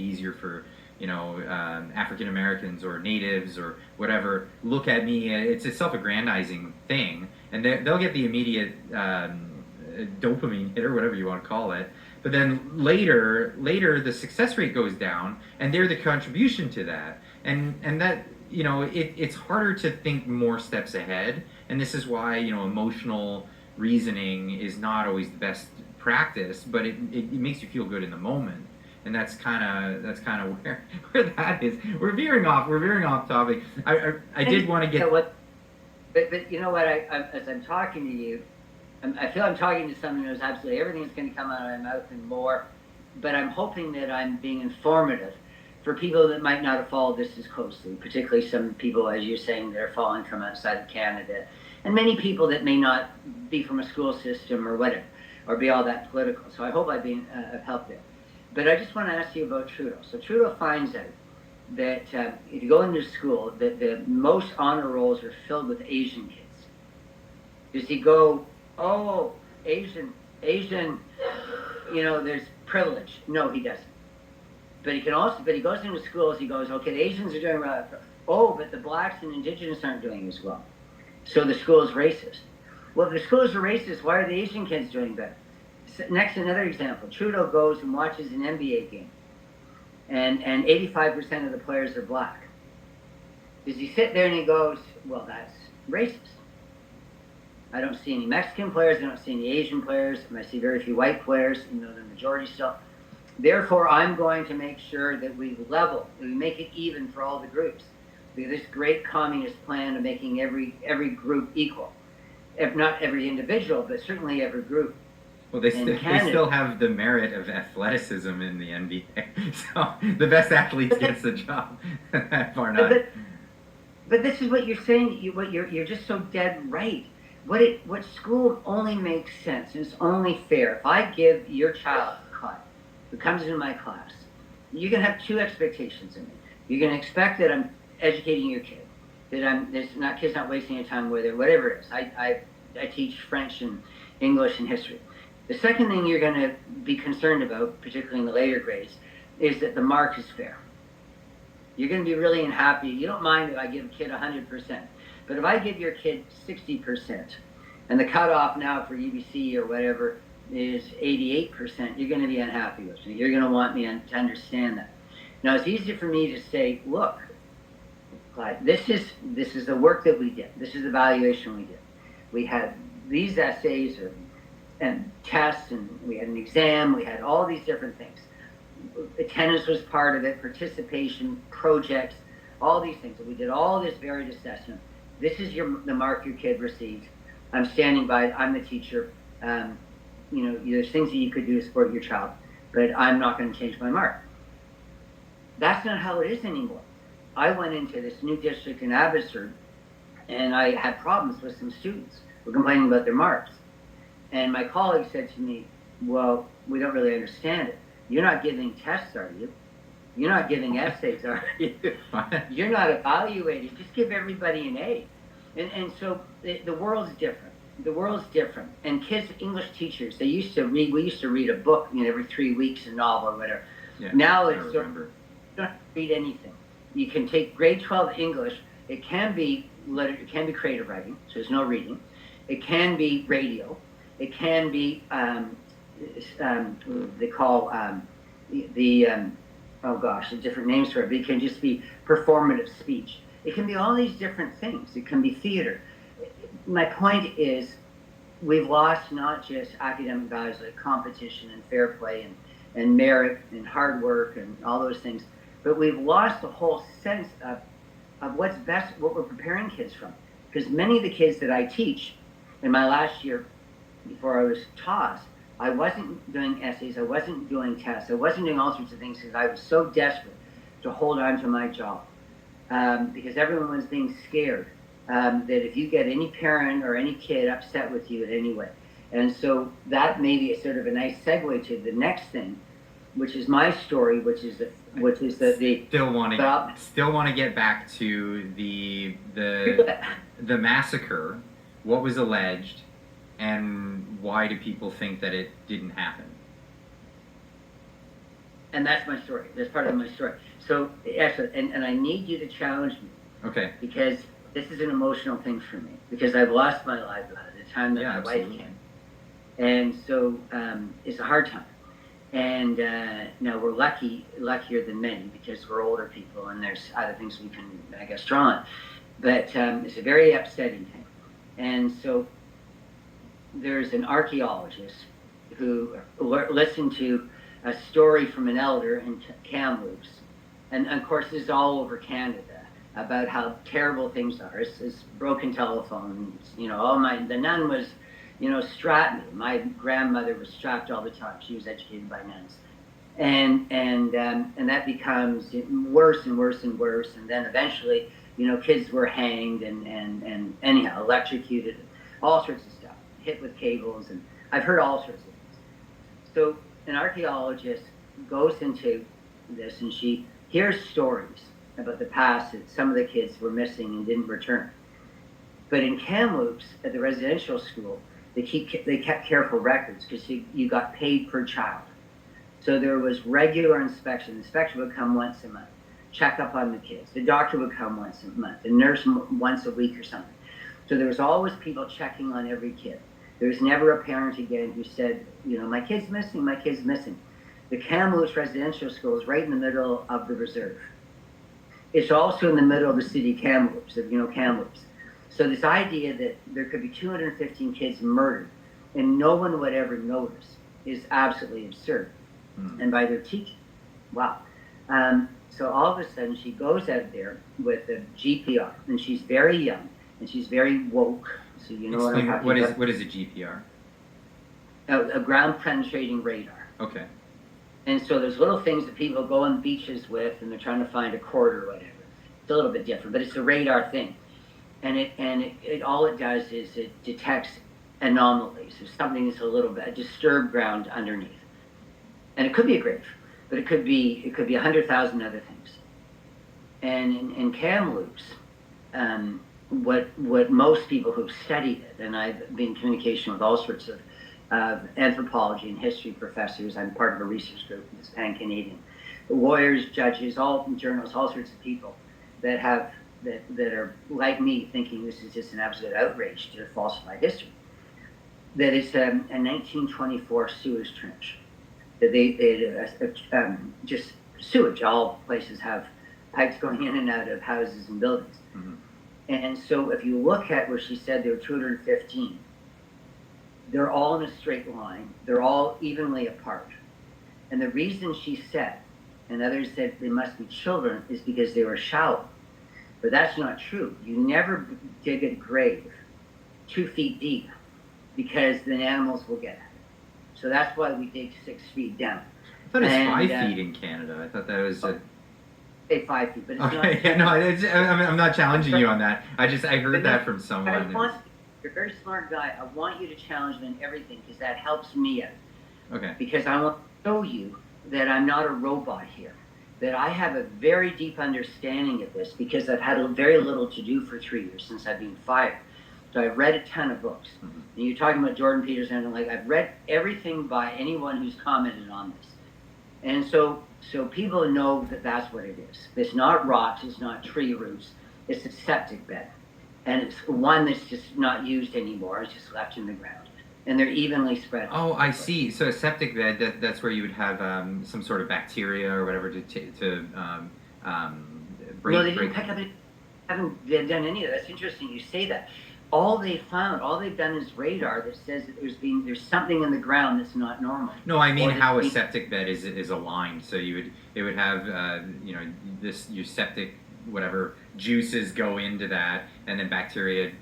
[SPEAKER 1] easier for African Americans or natives or whatever. Look at me. It's a self-aggrandizing thing, and they'll get the immediate dopamine hit, or whatever you want to call it. But then later the success rate goes down, and they're the contribution to that, and that it's harder to think more steps ahead. And this is why emotional reasoning is not always the best practice, but it makes you feel good in the moment. And that's kind of where that is. We're veering off topic. I did want to get.
[SPEAKER 2] But you know what? As I'm talking to you, I feel I'm talking to someone who knows absolutely everything that's going to come out of my mouth and more. But I'm hoping that I'm being informative for people that might not have followed this as closely, particularly some people, as you're saying, that are following from outside of Canada, and many people that may not be from a school system or whatever, or be all that political. So I hope I've helped there. But I just want to ask you about Trudeau. So Trudeau finds out that if you go into school, that the most honor rolls are filled with Asian kids. Does he go, oh, Asian, there's privilege? No, he doesn't. But he goes into schools, he goes, okay, the Asians are doing well. Oh, but the blacks and indigenous aren't doing as well. So the school is racist. Well, if the schools are racist, why are the Asian kids doing better? Next, another example. Trudeau goes and watches an NBA game, and 85% of the players are black. Does he sit there and he goes, well, that's racist? I don't see any Mexican players, I don't see any Asian players, and I see very few white players, the majority still. Therefore, I'm going to make sure that we level, that we make it even for all the groups. We have this great communist plan of making every group equal. If not every individual, but certainly every group.
[SPEAKER 1] Well, they still have the merit of athleticism in the NBA, so the best athletes gets the job. Far not.
[SPEAKER 2] But this is what you're saying. You're just so dead right. What school only makes sense, and it's only fair. If I give your child, Clyde, who comes into my class, you're gonna have two expectations in me. You're gonna expect that I'm educating your kid, that kids not wasting any time with it, whatever it is. I teach French and English and history. The second thing you're going to be concerned about, particularly in the later grades, is that the mark is fair. You're going to be really unhappy. You don't mind if I give a kid 100%. But if I give your kid 60%, and the cutoff now for UBC or whatever is 88%, you're going to be unhappy with me. You're going to want me to understand that. Now, it's easy for me to say, look, Clyde, this is the work that we did. This is the evaluation we did. We had these essays and tests, and we had an exam, we had all these different things. Attendance was part of it, participation, projects, all these things. We did all this varied assessment. This is the mark your kid received. I'm standing by, I'm the teacher. There's things that you could do to support your child, but I'm not going to change my mark. That's not how it is anymore. I went into this new district in Abbotsford, and I had problems with some students who were complaining about their marks. And my colleague said to me, well, we don't really understand it. You're not giving tests, are you? You're not giving essays, are you? You're not evaluating. Just give everybody an A. And so the world's different. The world's different. And kids, English teachers, we used to read a book every 3 weeks, a novel or whatever.
[SPEAKER 1] Yeah,
[SPEAKER 2] now it's you don't have to read anything. You can take grade 12 English. It can be creative writing, so there's no reading. It can be radio. It can be they call oh gosh, the different names for it. But it can just be performative speech. It can be all these different things. It can be theater. My point is, we've lost not just academic values like competition and fair play and merit and hard work and all those things, but we've lost the whole sense of what's best, what we're preparing kids from. Because many of the kids that I teach in my last year before I was taught, I wasn't doing essays, I wasn't doing tests, I wasn't doing all sorts of things because I was so desperate to hold on to my job. Because everyone was being scared that if you get any parent or any kid upset with you in any way. And so that may be a sort of a nice segue to the next thing, which is my story, which is the
[SPEAKER 1] still want to get back to the massacre, what was alleged, and why do people think that it didn't happen?
[SPEAKER 2] And that's my story. That's part of my story. So, actually, and I need you to challenge me.
[SPEAKER 1] Okay.
[SPEAKER 2] Because this is an emotional thing for me. Because I've lost my livelihood at the time that my wife came. And so, it's a hard time. And now we're luckier than many because we're older people and there's other things we can, I guess, draw on. But it's a very upsetting thing. And so there's an archaeologist who listened to a story from an elder in Kamloops. And of course, this is all over Canada about how terrible things are. It's broken telephones, the nun was, strapped me. My grandmother was strapped all the time. She was educated by nuns. And that becomes worse and worse and worse. And then eventually, kids were hanged and anyhow, electrocuted, all sorts of stuff, hit with cables. And I've heard all sorts of things. So an archaeologist goes into this and she hears stories about the past that some of the kids were missing and didn't return. But in Kamloops, at the residential school, they kept careful records because you got paid per child. So there was regular inspection. The inspection would come once a month, check up on the kids. The doctor would come once a month, the nurse once a week or something. So there was always people checking on every kid. There was never a parent again who said, my kid's missing, my kid's missing. The Kamloops residential school is right in the middle of the reserve. It's also in the middle of the city of Kamloops, Kamloops. So this idea that there could be 215 kids murdered and no one would ever notice is absolutely absurd. And by their teaching, wow. So all of a sudden she goes out there with a GPR, and she's very young and she's very woke. So what I'm talking about.
[SPEAKER 1] What is a GPR?
[SPEAKER 2] A ground penetrating radar.
[SPEAKER 1] Okay.
[SPEAKER 2] And so there's little things that people go on beaches with, and they're trying to find a cord or whatever. It's a little bit different, but it's a radar thing. And it all it does is it detects anomalies. There's something that's a disturbed ground underneath. And it could be a grave, but it could be 100,000 other things. And in Kamloops, what most people who've studied it, and I've been in communication with all sorts of anthropology and history professors. I'm part of a research group that's pan-Canadian. Lawyers, judges, all journalists, all sorts of people that are like me, thinking this is just an absolute outrage to falsify history. That it's a 1924 sewage trench. That they just sewage. All places have pipes going in and out of houses and buildings. Mm-hmm. And so if you look at where she said there were 215, they're all in a straight line. They're all evenly apart. And the reason she said, and others said they must be children, is because they were shallow. But that's not true. You never dig a grave 2 feet deep because the animals will get it. So that's why we dig 6 feet down.
[SPEAKER 1] I thought it was 5 feet in Canada. I thought that was...
[SPEAKER 2] Say 5 feet, but it's
[SPEAKER 1] okay,
[SPEAKER 2] not...
[SPEAKER 1] Yeah, no, I'm not challenging you on that. I heard that from someone.
[SPEAKER 2] You're a very smart guy. I want you to challenge me in everything because that helps me out.
[SPEAKER 1] Okay.
[SPEAKER 2] Because I want to show you that I'm not a robot here. That I have a very deep understanding of this because I've had very little to do for 3 years since I've been fired. So I've read a ton of books. Mm-hmm. And you're talking about Jordan Peterson, and I've read everything by anyone who's commented on this. And so people know that that's what it is. It's not rocks, it's not tree roots, it's a septic bed. And it's one that's just not used anymore, it's just left in the ground. And they're evenly spread.
[SPEAKER 1] Oh, I see. So a septic bed, that's where you would have some sort of bacteria or whatever to break.
[SPEAKER 2] No, they didn't pick up it. Haven't done any of that. That's interesting you say that. All they've done is radar that says that there's something in the ground that's not normal.
[SPEAKER 1] No, I mean how a septic bed is aligned. So it would have your septic whatever juices go into that, and then bacteria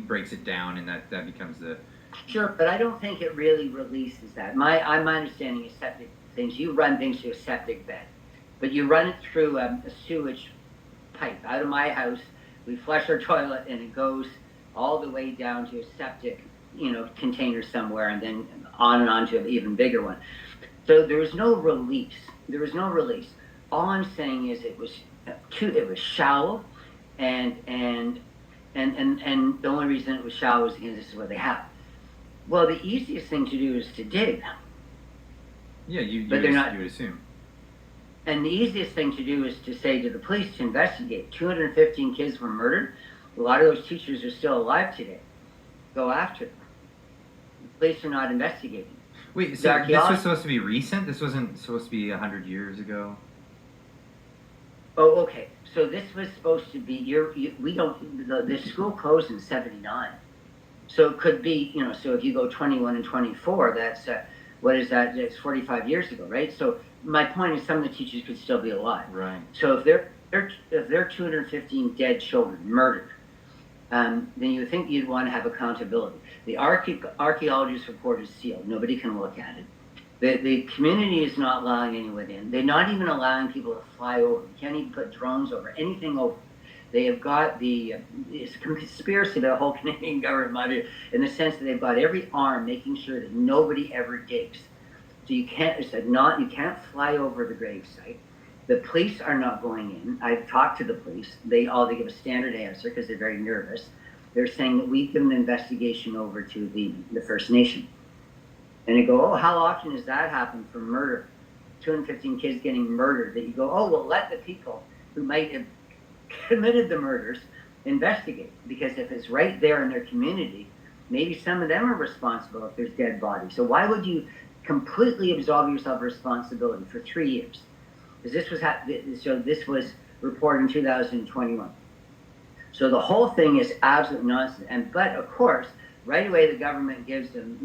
[SPEAKER 1] breaks it down, and that becomes the.
[SPEAKER 2] Sure, but I don't think it really releases that. My understanding is septic things. You run things through a septic bed, but you run it through a sewage pipe. Out of my house, we flush our toilet, and it goes all the way down to a septic, container somewhere, and then on and on to an even bigger one. So there was no release. All I'm saying is it was shallow, and the only reason it was shallow is because this is what they have. Well, the easiest thing to do is to dig.
[SPEAKER 1] Yeah, you
[SPEAKER 2] would
[SPEAKER 1] assume.
[SPEAKER 2] And the easiest thing to do is to say to the police to investigate. 215 kids were murdered. A lot of those teachers are still alive today. Go after them. The police are not investigating.
[SPEAKER 1] Wait, so this was supposed to be recent? This wasn't supposed to be 100 years ago?
[SPEAKER 2] Oh, okay. So this was supposed to be, the school closed in 79. So it could be, so if you go 21 and 24, that's, what is that? It's 45 years ago, right? So my point is some of the teachers could still be alive.
[SPEAKER 1] Right.
[SPEAKER 2] So if there are 215 dead children murdered, then you would think you'd want to have accountability. The archaeologist report is sealed. Nobody can look at it. The community is not allowing anyone in. They're not even allowing people to fly over. You can't even put drones over, anything over. They have got it's a conspiracy of the whole Canadian government, in the sense that they've got every arm making sure that nobody ever digs. So you can't fly over the grave site. The police are not going in. I've talked to the police. They give a standard answer because they're very nervous. They're saying that we've given an investigation over to the First Nation. And they go, oh, how often does that happen for murder? 215 kids getting murdered. That you go, oh, well, let the people who might have committed the murders investigate. Because if it's right there in their community, maybe some of them are responsible if there's dead bodies. So why would you completely absolve yourself of responsibility for 3 years? Because this was reported in 2021. So the whole thing is absolute nonsense. But of course, right away the government gives them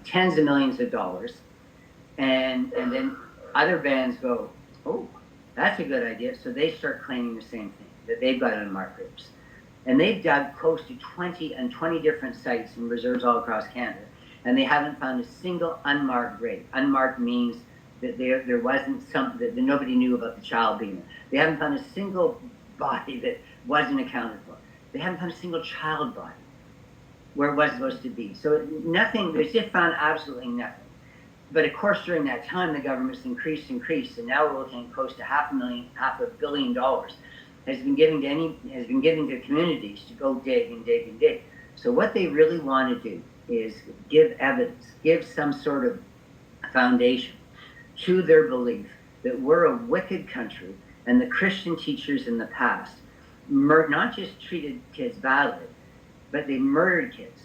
[SPEAKER 2] tens of millions of dollars, and then other bands go, oh, that's a good idea. So they start claiming the same thing, that they've got unmarked graves. And they've dug close to 20 different sites and reserves all across Canada, and they haven't found a single unmarked grave. Unmarked means that there wasn't something that nobody knew about the child being there. They haven't found a single body that wasn't accounted for. They haven't found a single child body where it was supposed to be. So nothing, they just found absolutely nothing. But of course, during that time, the government's increased, and now we're looking at close to $500 million has been given to communities to go dig and dig and dig. So what they really want to do is give evidence, give some sort of foundation to their belief that we're a wicked country, and the Christian teachers in the past not just treated kids badly, but they murdered kids.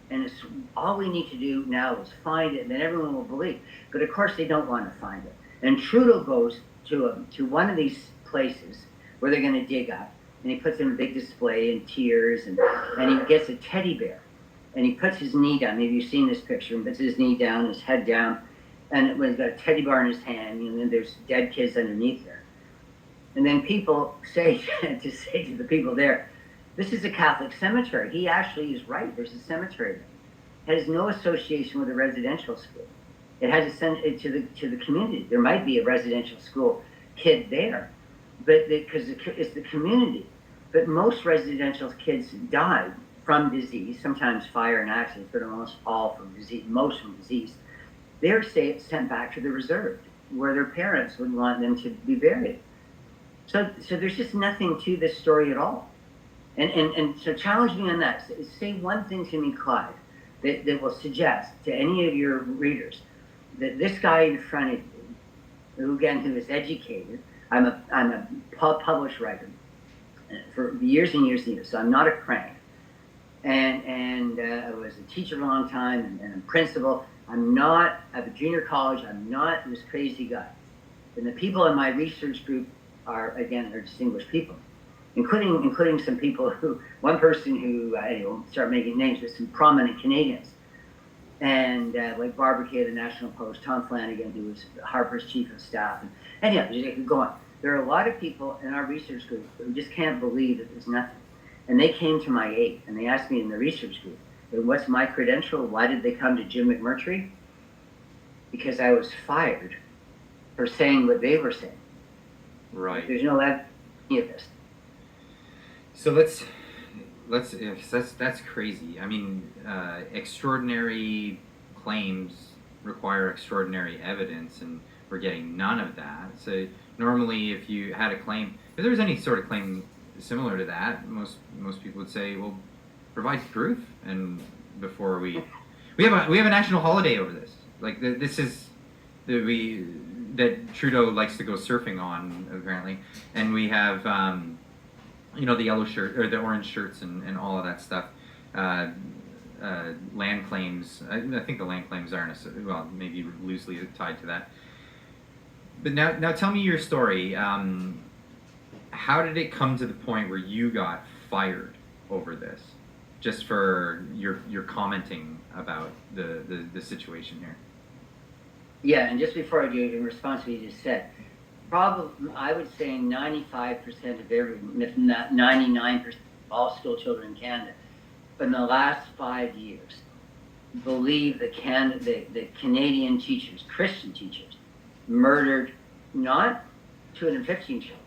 [SPEAKER 2] And it's all we need to do now is find it, and then everyone will believe. But of course, they don't want to find it. And Trudeau goes to one of these places where they're going to dig up, and he puts in a big display in tears, and he gets a teddy bear, and he puts his knee down. Maybe you've seen this picture. He puts his knee down, his head down, and when he's got a teddy bear in his hand, and then there's dead kids underneath there. And then people say to the people there, this is a Catholic cemetery. He actually is right. There's a cemetery there. It has no association with a residential school. It has to send it to the community. There might be a residential school kid there, but because it's the community. But most residential kids die from disease, sometimes fire and accidents, but almost all from disease, most from disease. They're sent back to the reserve, where their parents would want them to be buried. So there's just nothing to this story at all. And so challenge me on that. Say one thing to me, Clyde, that will suggest to any of your readers that this guy in front of you who is educated. I'm a published writer for years and years and years, so I'm not a crank. And I was a teacher for a long time and a principal. I'm not at a junior college. I'm not this crazy guy. And the people in my research group are distinguished people, including some people one person who, I won't start making names, but some prominent Canadians. And like Barbara Kay of the National Post, Tom Flanagan, who was Harper's chief of staff. And anyhow, you can go on. There are a lot of people in our research group who just can't believe that there's nothing. And they came to my aid, and they asked me in the research group, what's my credential? Why did they come to Jim McMurtry? Because I was fired for saying what they were saying.
[SPEAKER 1] Right.
[SPEAKER 2] There's no evidence of this.
[SPEAKER 1] So that's crazy. I mean, extraordinary claims require extraordinary evidence, and we're getting none of that. So normally, if you had a claim, if there was any sort of claim similar to that, most people would say, well, provide proof. And before we have a national holiday over this. Like this is that Trudeau likes to go surfing on, apparently, and we have the yellow shirt or the orange shirts and all of that stuff. Land claims. I think the land claims aren't maybe loosely tied to that. But now tell me your story. How did it come to the point where you got fired over this? Just for your commenting about the situation here.
[SPEAKER 2] Yeah, and just before I do, in response to what you just said, probably I would say 95% of if not 99% of all school children in Canada, in the last 5 years, believe that Canadian teachers, Christian teachers, murdered not 215 children,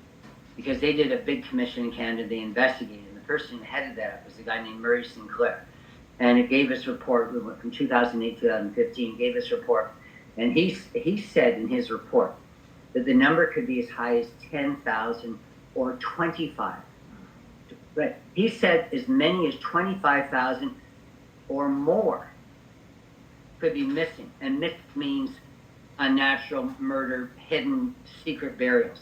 [SPEAKER 2] because they did a big commission in Canada, they investigated, and the person who headed that up was a guy named Murray Sinclair. And it gave us a report, we went from 2008 to 2015, gave us a report, and he said in his report that the number could be as high as 10,000 or 25. Right. He said as many as 25,000 or more could be missing. And missing means unnatural murder, hidden, secret burials.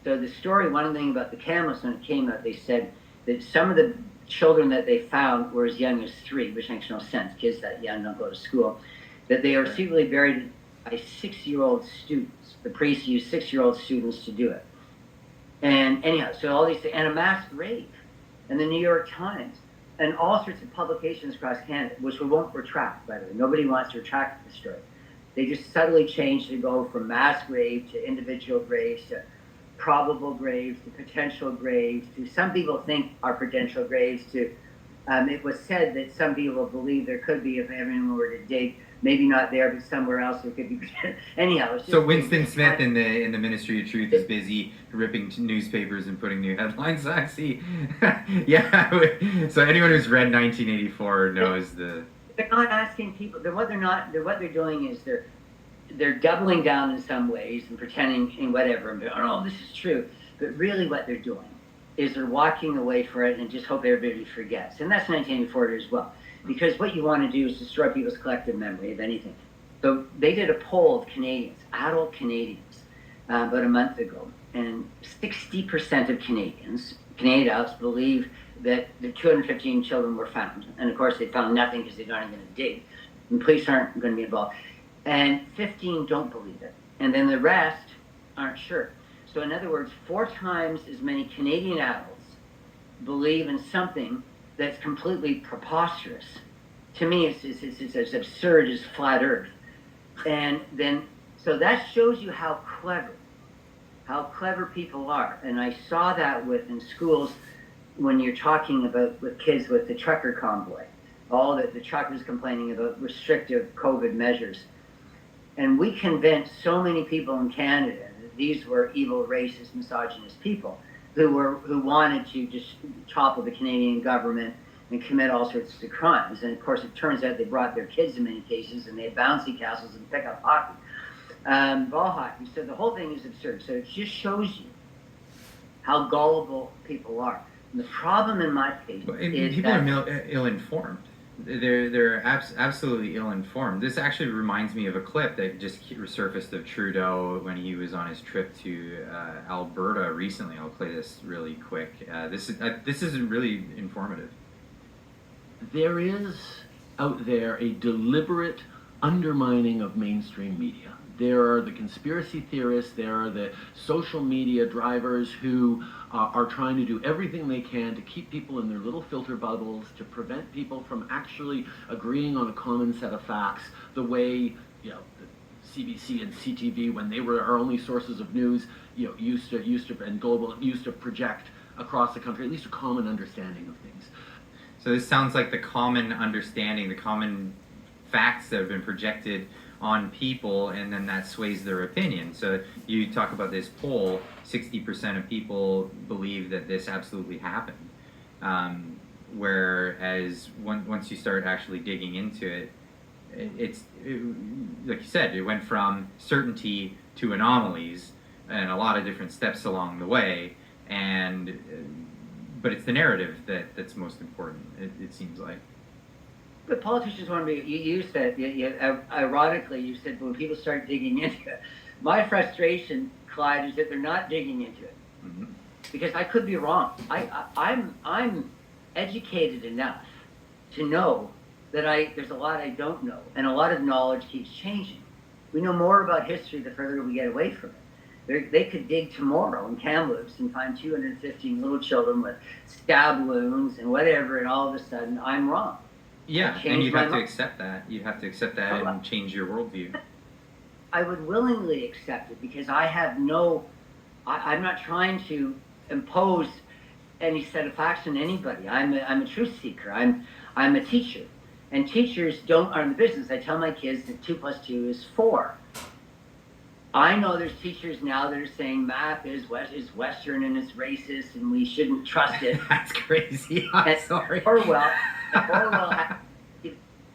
[SPEAKER 2] So the story, one thing about the Kamloops, when it came out, they said that some of the children that they found were as young as 3, which makes no sense. Kids that young don't go to school. That they are secretly buried by 6-year-old students. The priests used 6-year-old students to do it. And anyhow, so all these things, and a mass grave. And the New York Times, and all sorts of publications across Canada, which we won't retract, by the way. Nobody wants to retract the story. They just subtly changed to go from mass grave to individual graves to probable graves to potential graves to some people think are potential graves to it was said that some people believe there could be if everyone were to dig, maybe not there, but somewhere else it could be. Anyhow, it's just
[SPEAKER 1] so Winston Smith in the Ministry of Truth is busy ripping newspapers and putting new headlines. I see. Yeah. So anyone who's read 1984 knows the.
[SPEAKER 2] They're not asking people. What they're doing is they're doubling down in some ways and pretending in whatever. And oh, this is true. But really, what they're doing is they're walking away from it and just hope everybody forgets. And that's 1984 as well. Because what you want to do is destroy people's collective memory of anything. So they did a poll of Canadians, adult Canadians, about a month ago. And 60% of Canadian adults believe that the 215 children were found. And of course, they found nothing because they're not even going to dig. And police aren't going to be involved. And 15 don't believe it. And then the rest aren't sure. So in other words, 4 times as many Canadian adults believe in something that's completely preposterous. To me, it's as absurd as flat Earth. And then, so that shows you how clever people are. And I saw that in schools when you're talking about with kids with the trucker convoy. All that the truckers complaining about restrictive COVID measures. And we convinced so many people in Canada that these were evil, racist, misogynist people who wanted to just topple the Canadian government and commit all sorts of crimes. And of course, it turns out they brought their kids in many cases, and they had bouncy castles and pickup hockey, ball hockey. So the whole thing is absurd. So it just shows you how gullible people are. And the problem in my case
[SPEAKER 1] is people are ill-informed. They're absolutely ill-informed. This actually reminds me of a clip that just resurfaced of Trudeau when he was on his trip to Alberta recently. I'll play this really quick. This is really informative.
[SPEAKER 3] There is out there a deliberate undermining of mainstream media. There are the conspiracy theorists, there are the social media drivers who are trying to do everything they can to keep people in their little filter bubbles, to prevent people from actually agreeing on a common set of facts, the way, you know, CBC and CTV, when they were our only sources of news, you know, used to and global used to project across the country at least a common understanding of things.
[SPEAKER 1] So this sounds like the common understanding, the common facts that have been projected on people, and then that sways their opinion. So you talk about this poll, 60% of people believe that this absolutely happened. Whereas once you start actually digging into it, like you said, it went from certainty to anomalies and a lot of different steps along the way. But it's the narrative that's most important, it seems like.
[SPEAKER 2] But politicians want to be, you said, ironically, you said when people start digging into it. My frustration, Clyde, is that they're not digging into it.
[SPEAKER 1] Mm-hmm.
[SPEAKER 2] Because I could be wrong. I'm educated enough to know that there's a lot I don't know, and a lot of knowledge keeps changing. We know more about history the further we get away from it. They could dig tomorrow in Kamloops and find 215 little children with stab wounds and whatever, and all of a sudden I'm wrong.
[SPEAKER 1] Yeah, and you have to accept that. You have to accept that and change your worldview.
[SPEAKER 2] I would willingly accept it because I have I'm not trying to impose any set of facts on anybody. I'm a truth seeker. I'm a teacher. And teachers are in the business. I tell my kids that 2 + 2 is 4. I know there's teachers now that are saying math is Western and it's racist and we shouldn't trust it.
[SPEAKER 1] That's crazy. I'm sorry.
[SPEAKER 2] Orwell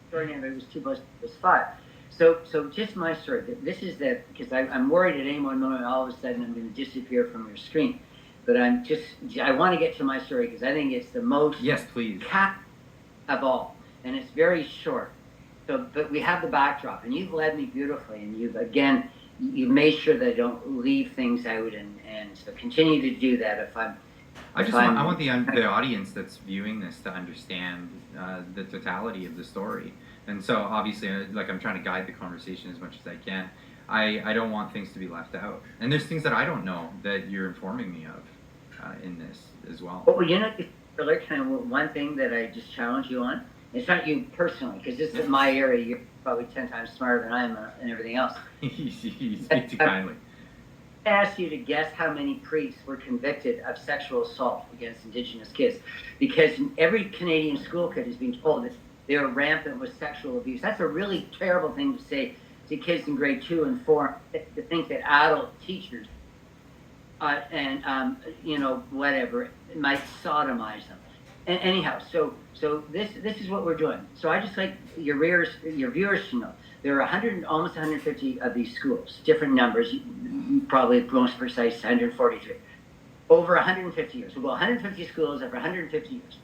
[SPEAKER 2] story name it was 2 + 2 was 5. So just my story. This is that because I'm worried at any moment all of a sudden I'm going to disappear from your screen. But I want to get to my story because I think it's the most cap of all, and it's very short. So, but we have the backdrop, and you've led me beautifully, and you've made sure that I don't leave things out, and so continue to do that.
[SPEAKER 1] I want the audience that's viewing this to understand the totality of the story, and so obviously, like I'm trying to guide the conversation as much as I can. I don't want things to be left out, and there's things that I don't know that you're informing me of in this as well.
[SPEAKER 2] Well, kind of one thing that I just challenge you on. It's not you personally, because this is my area. You're probably 10 times smarter than I am and everything else.
[SPEAKER 1] You speak too kindly.
[SPEAKER 2] I asked you to guess how many priests were convicted of sexual assault against Indigenous kids, because every Canadian school kid has been told that they are rampant with sexual abuse. That's a really terrible thing to say to kids in grade 2 and 4, to think that adult teachers whatever might sodomize them. And anyhow, so this is what we're doing. So I just like your viewers to know there are almost 150 of these schools, different numbers, probably most precise 143. Over 150 years. We'll go 150 schools over 150 years.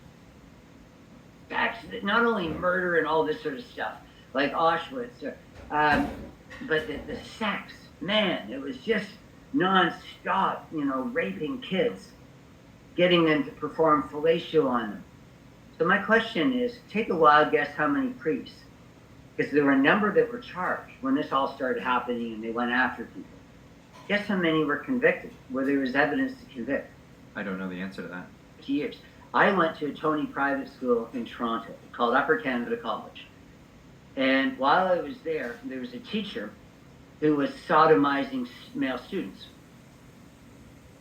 [SPEAKER 2] That's not only murder and all this sort of stuff, like Auschwitz, but the sex, man, it was just non-stop, raping kids, getting them to perform fellatio on them. So my question is, take a wild guess how many priests, because there were a number that were charged when this all started happening and they went after people. Guess how many were convicted, where there was evidence to convict?
[SPEAKER 1] I don't know the answer to that.
[SPEAKER 2] Years. I went to a Tony private school in Toronto called Upper Canada College. And while I was there was a teacher who was sodomizing male students.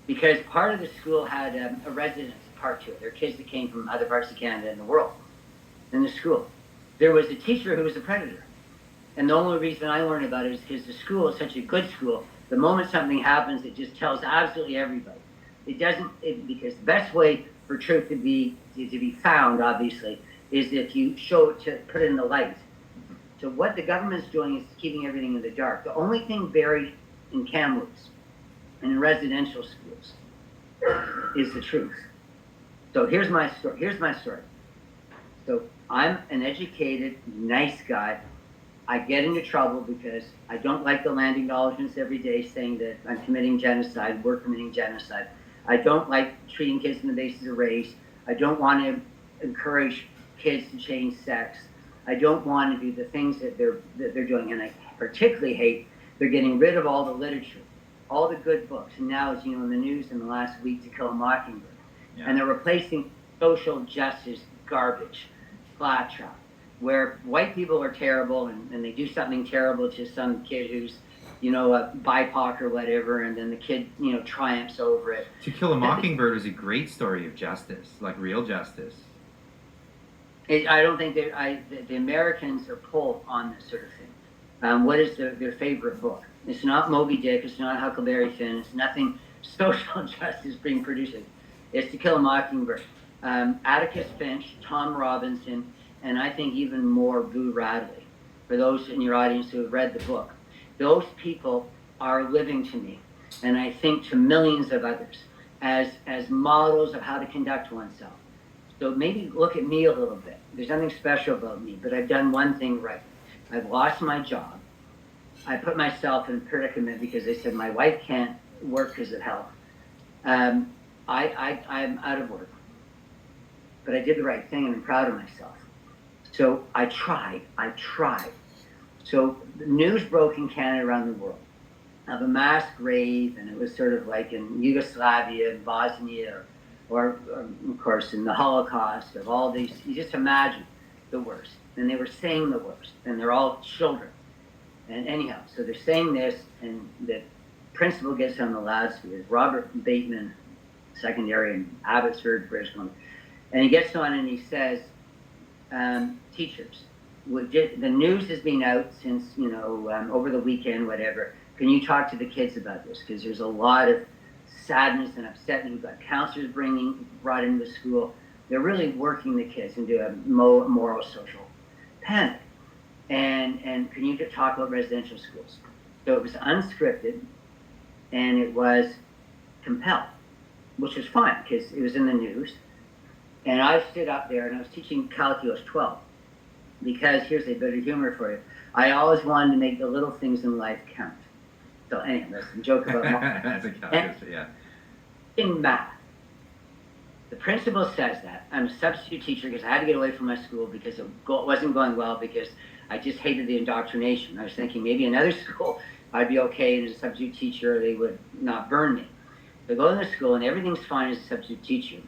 [SPEAKER 2] Because part of the school had a residence part to it. There were kids that came from other parts of Canada and the world in the school. There was a teacher who was a predator. And the only reason I learned about it is because the school is such a good school. The moment something happens, it just tells absolutely everybody. Because the best way for truth to be found, obviously, is if you put it in the light. So what the government's doing is keeping everything in the dark. The only thing buried in Kamloops and in residential schools is the truth. So here's my story. So I'm an educated, nice guy. I get into trouble because I don't like the land acknowledgements every day saying that I'm committing genocide, we're committing genocide. I don't like treating kids on the basis of race. I don't want to encourage kids to change sex. I don't want to do the things that they're doing, and I particularly hate they're getting rid of all the literature, all the good books. And now, as you know, in the news in the last week, To Kill a Mockingbird, and they're replacing social justice garbage, claptrap, where white people are terrible and they do something terrible to some kid who's, you know, a BIPOC or whatever, and then the kid, you know, triumphs over it.
[SPEAKER 1] To Kill a Mockingbird is a great story of justice, like real justice.
[SPEAKER 2] I don't think the Americans are pulled on this sort of thing. What is their favorite book? It's not Moby Dick. It's not Huckleberry Finn. It's nothing social justice being produced. It's To Kill a Mockingbird. Atticus Finch, Tom Robinson, and I think even more Boo Radley. For those in your audience who have read the book, those people are living to me, and I think to millions of others, as models of how to conduct oneself. So maybe look at me a little bit. There's nothing special about me, but I've done one thing right. I've lost my job. I put myself in a predicament because they said my wife can't work because of health. I'm out of work. But I did the right thing and I'm proud of myself. So I tried. So the news broke in Canada around the world of a mass grave, and it was sort of like in Yugoslavia, Bosnia, or of course in the Holocaust, of all these. You just imagine the worst. And they were saying the worst, and they're all children. And anyhow, so they're saying this, and the principal gets on the loudspeaker, Robert Bateman, secondary in Abbotsford, British Columbia, and he gets on and he says, teachers, the news has been out since, you know, over the weekend, whatever. Can you talk to the kids about this? Because there's a lot of sadness and upsetting. We've got counselors brought into the school. They're really working the kids into a moral social panic. And can you talk about residential schools? So it was unscripted, and it was compelled, which was fine because it was in the news. And I stood up there and I was teaching Calculus 12 because here's a bit of humor for you. I always wanted to make the little things in life count. So anyway, that's a joke about
[SPEAKER 1] That's a calculus, yeah.
[SPEAKER 2] In math, the principal says that. I'm a substitute teacher because I had to get away from my school because it wasn't going well because I just hated the indoctrination. I was thinking maybe another school I'd be okay as a substitute teacher, they would not burn me. So I go to the school and everything's fine as a substitute teacher.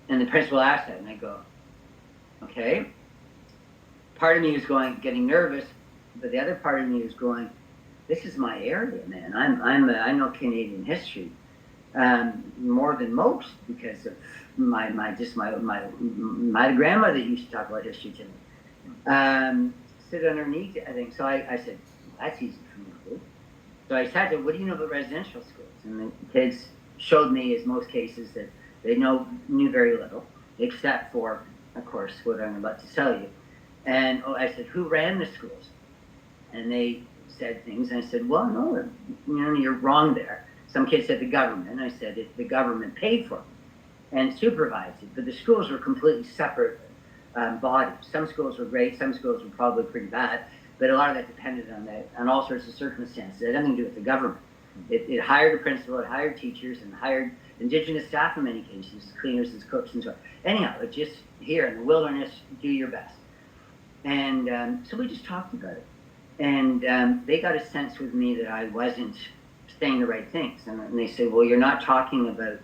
[SPEAKER 2] And the principal asked that, and I go, okay. Part of me was getting nervous, but the other part of me was going, this is my area, man. I know Canadian history more than most because of my grandmother used to talk about history to me. Sit underneath, I think. So I said, well, that's easy for me to do. So I said, what do you know about residential schools? And the kids showed me, as most cases, that they knew very little, except for, of course, what I'm about to tell you. And I said, who ran the schools? And they said things, and I said, well, no, you're wrong there. Some kids said the government. I said, if the government paid for it and supervised it, but the schools were completely separate bodies. Some schools were great, some schools were probably pretty bad, but a lot of that depended on all sorts of circumstances. It had nothing to do with the government. It hired a principal, it hired teachers, and hired indigenous staff in many cases, cleaners and cooks and so on. Anyhow, it just here in the wilderness, do your best. And so we just talked about it. And they got a sense with me that I wasn't saying the right things. And they said, well, you're not talking about,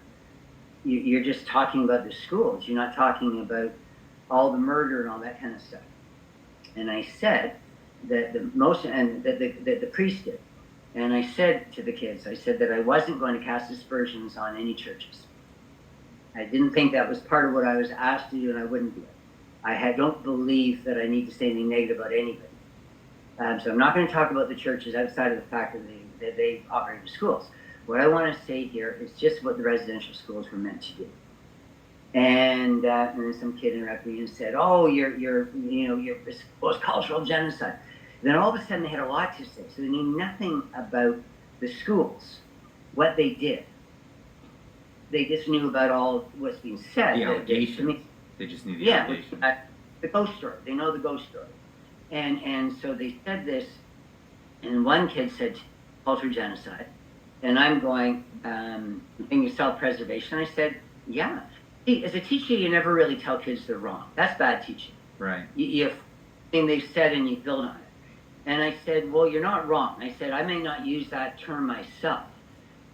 [SPEAKER 2] you're just talking about the schools. You're not talking about all the murder and all that kind of stuff. And I said that the priest did. And I said to the kids, I said that I wasn't going to cast aspersions on any churches. I didn't think that was part of what I was asked to do, and I wouldn't do it. I don't believe that I need to say anything negative about anybody. So I'm not going to talk about the churches outside of the fact that they operate the schools. What I want to say here is just what the residential schools were meant to do. And then some kid interrupted me and said, "Oh, you're it was cultural genocide." Then all of a sudden they had a lot to say, so they knew nothing about the schools, what they did. They just knew about all what's being said.
[SPEAKER 1] The allegations. They just knew the allegations.
[SPEAKER 2] the ghost story. They know the ghost story. And so they said this, and one kid said cultural genocide, and I'm going, thinking self-preservation. I said, yeah. See, as a teacher, you never really tell kids they're wrong. That's bad teaching.
[SPEAKER 1] Right.
[SPEAKER 2] You thing they've said and you build on it. And I said, well, you're not wrong. I said, I may not use that term myself,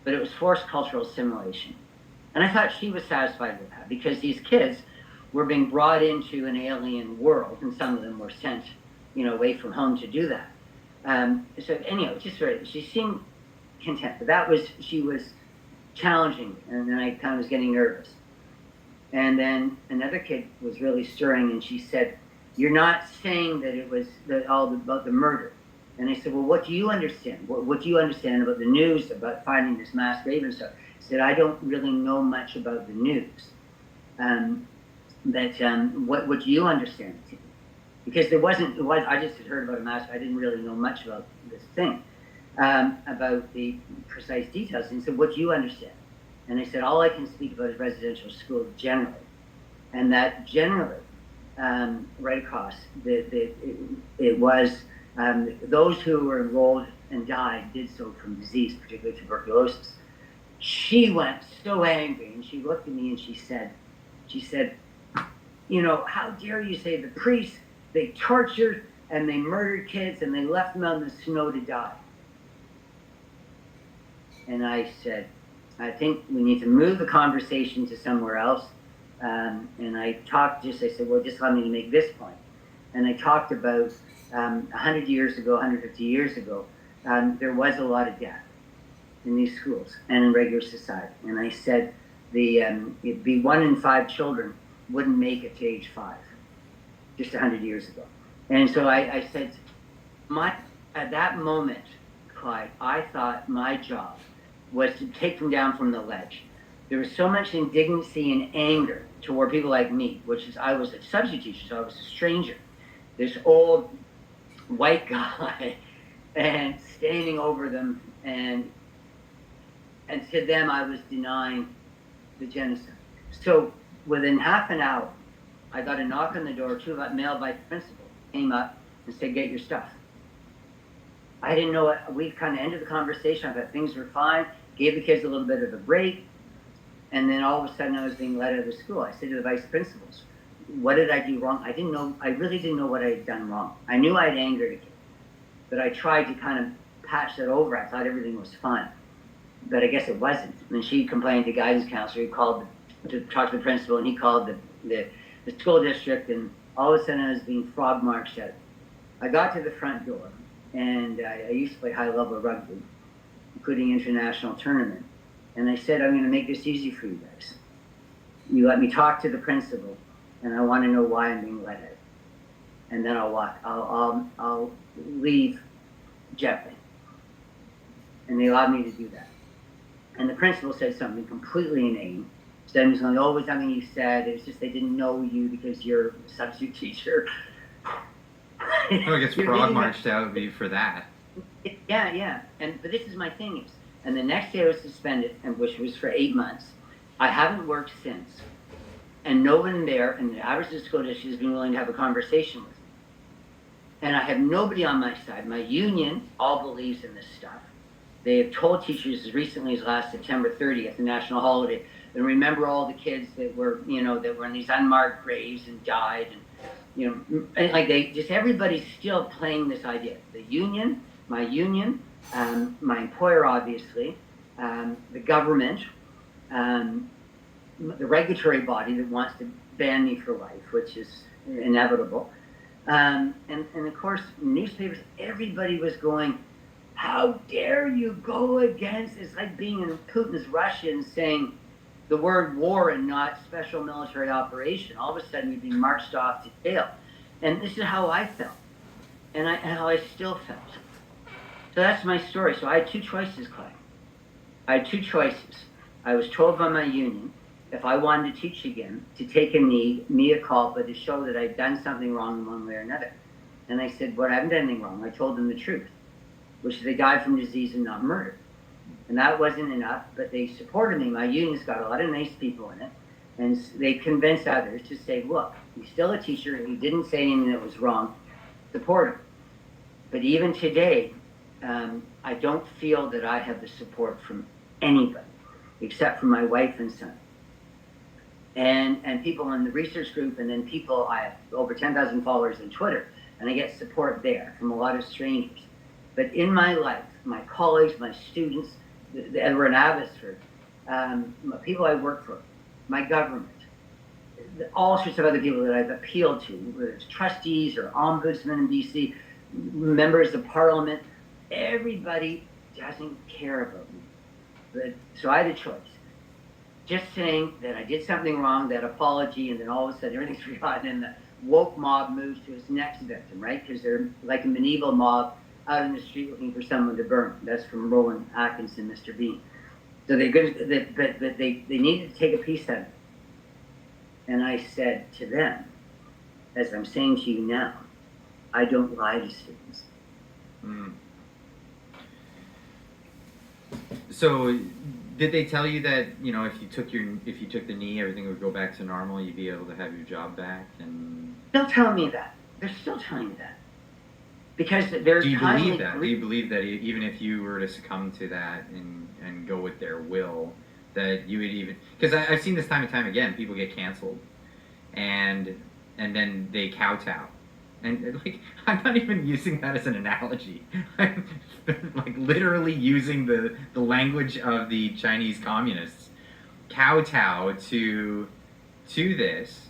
[SPEAKER 2] but it was forced cultural assimilation. And I thought she was satisfied with that because these kids were being brought into an alien world, and some of them were sent, away from home to do that. So anyway, she seemed content, but she was challenging, and then I kind of was getting nervous. And then another kid was really stirring, and she said, you're not saying that it was all about the murder. And I said, well, what do you understand? What do you understand about the news, about finding this mass grave and stuff? I said, I don't really know much about the news. What do you understand? Because I just had heard about a mass, I didn't really know much about this thing, about the precise details. And he said, what do you understand? And I said, all I can speak about is residential schools generally. And that generally, right across, it was those who were enrolled and died did so from disease, particularly tuberculosis. She went so angry, and she looked at me and she said, how dare you say the priests, they tortured and they murdered kids and they left them out in the snow to die. And I said, I think we need to move the conversation to somewhere else. And I said, well, just let me make this point. And I talked about 100 years ago, 150 years ago, there was a lot of death in these schools and in regular society. And I said, it'd be 1 in 5 children wouldn't make it to age 5, just 100 years ago. And so I said, at that moment, Clyde, I thought my job was to take them down from the ledge. There was so much indignancy and anger toward people like me, I was a substitute teacher, so I was a stranger. This old white guy, and standing over them, and to them I was denying the genocide. So within half an hour, I got a knock on the door, male vice principal came up and said, get your stuff. I didn't know it. We kind of ended the conversation. I thought things were fine, gave the kids a little bit of a break, and then all of a sudden I was being let out of the school. I said to the vice principals, what did I do wrong? I really didn't know what I had done wrong. I knew I'd angered a kid, but I tried to kind of patch that over. I thought everything was fine, but I guess it wasn't. And she complained to the guidance counselor. He called to talk to the principal, and he called the school district, and all of a sudden I was being frog marched out. I got to the front door, and I used to play high-level rugby, including international tournament. And I said, I'm going to make this easy for you guys. You let me talk to the principal, and I want to know why I'm being let out. And then I'll walk. I'll leave gently. And they allowed me to do that. And the principal said something completely inane. Said, it was always something you said. It was just they didn't know you because you're a substitute teacher.
[SPEAKER 1] I guess frog marched out for that.
[SPEAKER 2] Yeah. But this is my thing. And the next day I was suspended, and which was for 8 months. I haven't worked since. And no one there in the average school district has been willing to have a conversation with me. And I have nobody on my side. My union all believes in this stuff. They have told teachers as recently as last September 30th, the national holiday, and remember all the kids that were in these unmarked graves and died, and like everybody's still playing this idea. The union, my employer, obviously, the government, the regulatory body that wants to ban me for life, which is inevitable, and of course newspapers. Everybody was going, how dare you go against, it's like being in Putin's Russia and saying the word war and not special military operation. All of a sudden you're being marched off to jail. And this is how I felt, and how I still felt. So that's my story. So I had 2 choices, Clyde. I had 2 choices. I was told by my union, if I wanted to teach again, to take a knee, mea culpa, to show that I'd done something wrong in one way or another. And I said, well, I haven't done anything wrong. I told them the truth, which is they died from disease and not murder. And that wasn't enough, but they supported me. My union's got a lot of nice people in it. And they convince others to say, look, he's still a teacher, he didn't say anything that was wrong, support him. But even today, I don't feel that I have the support from anybody except for my wife and son. And people in the research group, and then people, I have over 10,000 followers on Twitter, and I get support there from a lot of strangers. But in my life, my colleagues, my students, that were in Abbotsford, people I work for, my government, all sorts of other people that I've appealed to, whether it's trustees or ombudsmen in BC, members of parliament, everybody doesn't care about me. But, so I had a choice. Just saying that I did something wrong, that apology, and then all of a sudden everything's forgotten, and the woke mob moves to its next victim, right? Because they're like a medieval mob out in the street looking for someone to burn. That's from Rowan Atkinson, Mr. Bean. So they needed to take a piece out of it. And I said to them, as I'm saying to you now, I don't lie to students.
[SPEAKER 1] Mm. So, did they tell you that, you know, if you took the knee, everything would go back to normal, you'd be able to have your job back? And
[SPEAKER 2] Still telling me that. They're still telling me that. Because they're
[SPEAKER 1] do you believe that?
[SPEAKER 2] kindly-
[SPEAKER 1] Do you believe that even if you were to succumb to that and go with their will, that you would even? Because I've seen this time and time again. People get canceled, and then they kowtow. And like, I'm not even using that as an analogy. I'm like literally using the language of the Chinese communists. Kowtow to this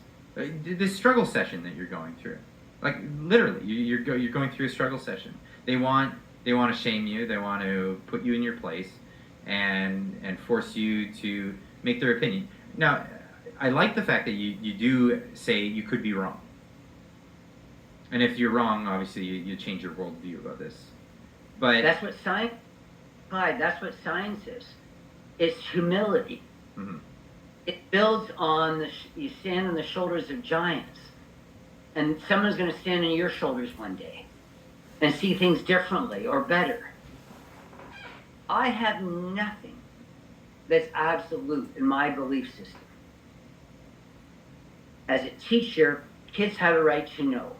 [SPEAKER 1] struggle session that you're going through. Like literally, you're going through a struggle session. They want to shame you. They want to put you in your place, and force you to make their opinion. Now, I like the fact that you do say you could be wrong. And if you're wrong, obviously you change your worldview about this. But
[SPEAKER 2] that's what science, Clyde, that's what science is. It's humility.
[SPEAKER 1] Mm-hmm.
[SPEAKER 2] It builds on you stand on the shoulders of giants, and someone's going to stand on your shoulders one day and see things differently or better. I have nothing that's absolute in my belief system. As a teacher, kids have a right to know,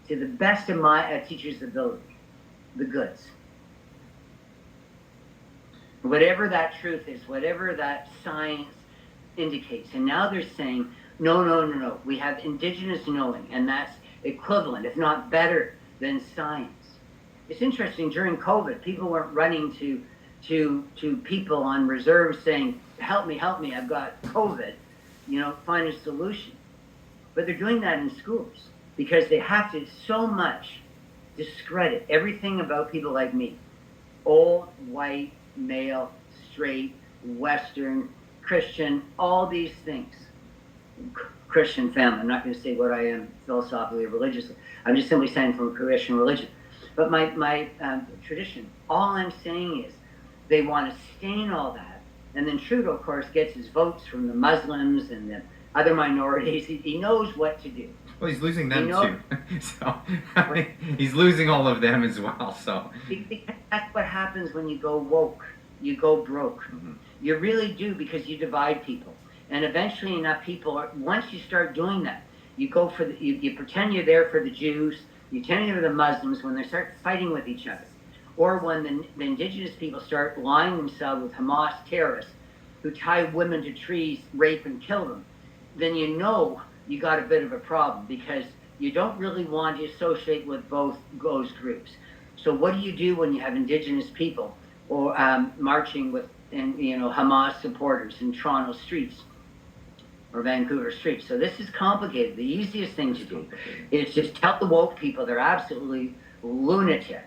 [SPEAKER 2] to the best of my teacher's ability, the goods. Whatever that truth is, whatever that science indicates. And now they're saying, no. We have indigenous knowing, and that's equivalent, if not better, than science. It's interesting, during COVID, people weren't running to people on reserve saying, help me, I've got COVID, find a solution. But they're doing that in schools because they have to so much discredit everything about people like me. Old, white, male, straight, Western, Christian, all these things. Christian family. I'm not going to say what I am philosophically or religiously. I'm just simply saying from a Christian religion. But my tradition, all I'm saying is they want to stain all that. And then Trudeau, of course, gets his votes from the Muslims and the other minorities. He knows what to do.
[SPEAKER 1] Well, he's losing them too. So he's losing all of them as well. So
[SPEAKER 2] that's what happens when you go woke. You go broke.
[SPEAKER 1] Mm-hmm.
[SPEAKER 2] You really do, because you divide people. And eventually enough people, once you start doing that, you go for you pretend you're there for the Jews, you pretend you're the Muslims when they start fighting with each other. Or when the indigenous people start lying themselves with Hamas terrorists who tie women to trees, rape and kill them, then you know you got a bit of a problem, because you don't really want to associate with both those groups. So what do you do when you have indigenous people or marching with Hamas supporters in Toronto streets or Vancouver streets? So this is complicated. The easiest thing to do is just tell the woke people they're absolutely lunatic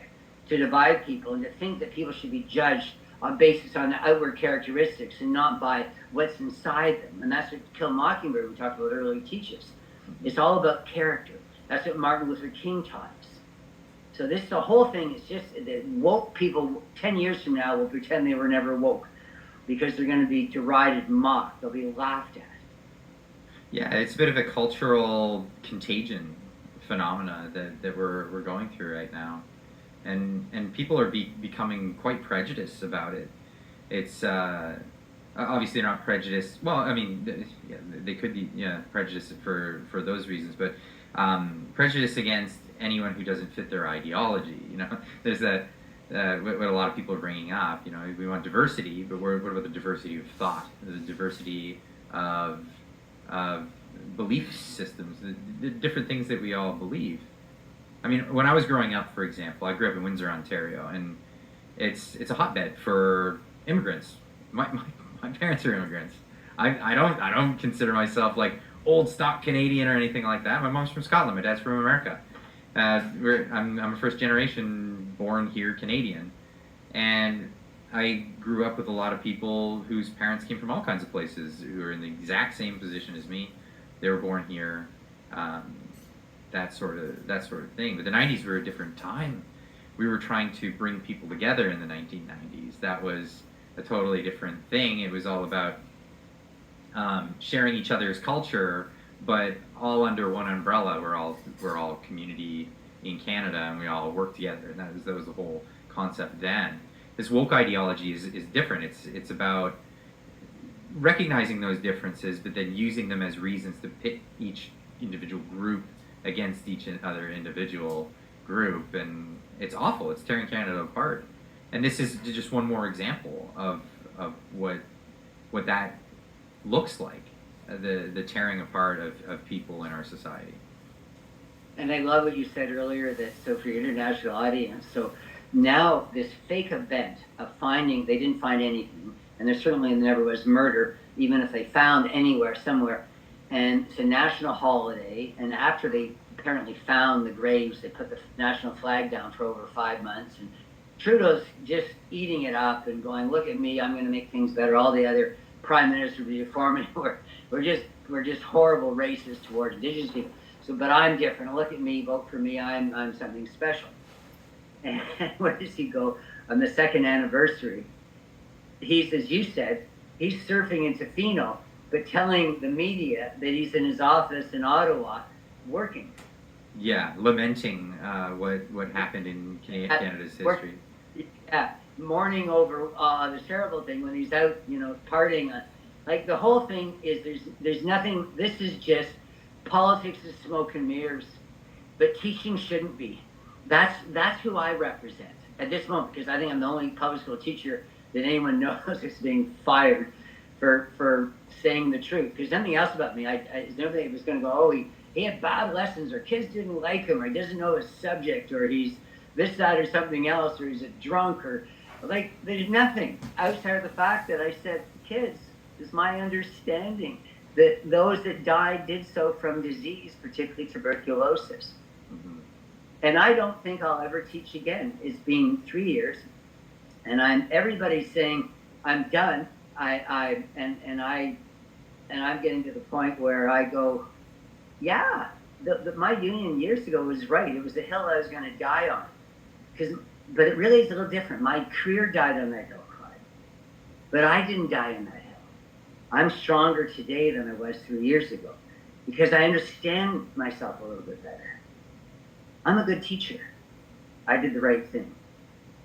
[SPEAKER 2] to divide people and to think that people should be judged on basis on the outward characteristics and not by what's inside them. And that's what Kill Mockingbird we talked about earlier teaches. It's all about character. That's what Martin Luther King taught us. So the whole thing is just that woke people 10 years from now will pretend they were never woke, because they're going to be derided and mocked. They'll be laughed at.
[SPEAKER 1] Yeah, it's a bit of a cultural contagion phenomena that we're going through right now. And people are becoming quite prejudiced about it. It's obviously they're not prejudiced. Well, I mean, yeah, they could be prejudiced for those reasons, but prejudice against anyone who doesn't fit their ideology. There's that what a lot of people are bringing up. We want diversity, but what about the diversity of thought, the diversity of belief systems, the different things that we all believe? I mean, when I was growing up, for example, I grew up in Windsor, Ontario, and it's a hotbed for immigrants. My parents are immigrants. I don't consider myself like old stock Canadian or anything like that. My mom's from Scotland. My dad's from America. I'm a first generation born here Canadian, and I grew up with a lot of people whose parents came from all kinds of places who are in the exact same position as me. They were born here, that sort of thing. But the '90s were a different time. We were trying to bring people together in the 1990s. That was a totally different thing. It was all about sharing each other's culture, but all under one umbrella. We're all community in Canada, and we all work together. And that was the whole concept then. This woke ideology is different. It's about recognizing those differences, but then using them as reasons to pit each individual group against each other individual group, and it's awful. It's tearing Canada apart. And this is just one more example of what that looks like, the tearing apart of people in our society.
[SPEAKER 2] And I love what you said earlier, that so for your international audience, so now this fake event of finding, they didn't find anything, and there certainly never was murder, even if they found anywhere, somewhere, and it's a national holiday, and after they apparently found the graves, they put the national flag down for over 5 months, and Trudeau's just eating it up and going, look at me, I'm going to make things better. All the other prime ministers before me we're just horrible racists towards Indigenous people. So, but I'm different. Look at me, vote for me. I'm something special. And where does he go on the second anniversary? He's, as you said, he's surfing into Fino, but telling the media that he's in his office in Ottawa working.
[SPEAKER 1] Yeah, lamenting what happened in Canada's history.
[SPEAKER 2] Yeah, mourning over this terrible thing when he's out, partying. Like the whole thing is there's nothing. This is just politics is smoke and mirrors, but teaching shouldn't be. That's who I represent at this moment, because I think I'm the only public school teacher that anyone knows is being fired for saying the truth. There's nothing else about me. Nobody was going to go, oh, he had bad lessons, or kids didn't like him, or he doesn't know his subject, or he's this, that, or something else, or he's a drunk, or like there's nothing outside of the fact that I said, kids, is my understanding that those that died did so from disease, particularly tuberculosis. Mm-hmm. And I don't think I'll ever teach again. It's been 3 years, and everybody's saying I'm done. I'm getting to the point where I go, yeah, my union years ago was right. It was the hill I was going to die on. But it really is a little different. My career died on that hill, Clyde. But I didn't die on that hill. I'm stronger today than I was 3 years ago because I understand myself a little bit better. I'm a good teacher. I did the right thing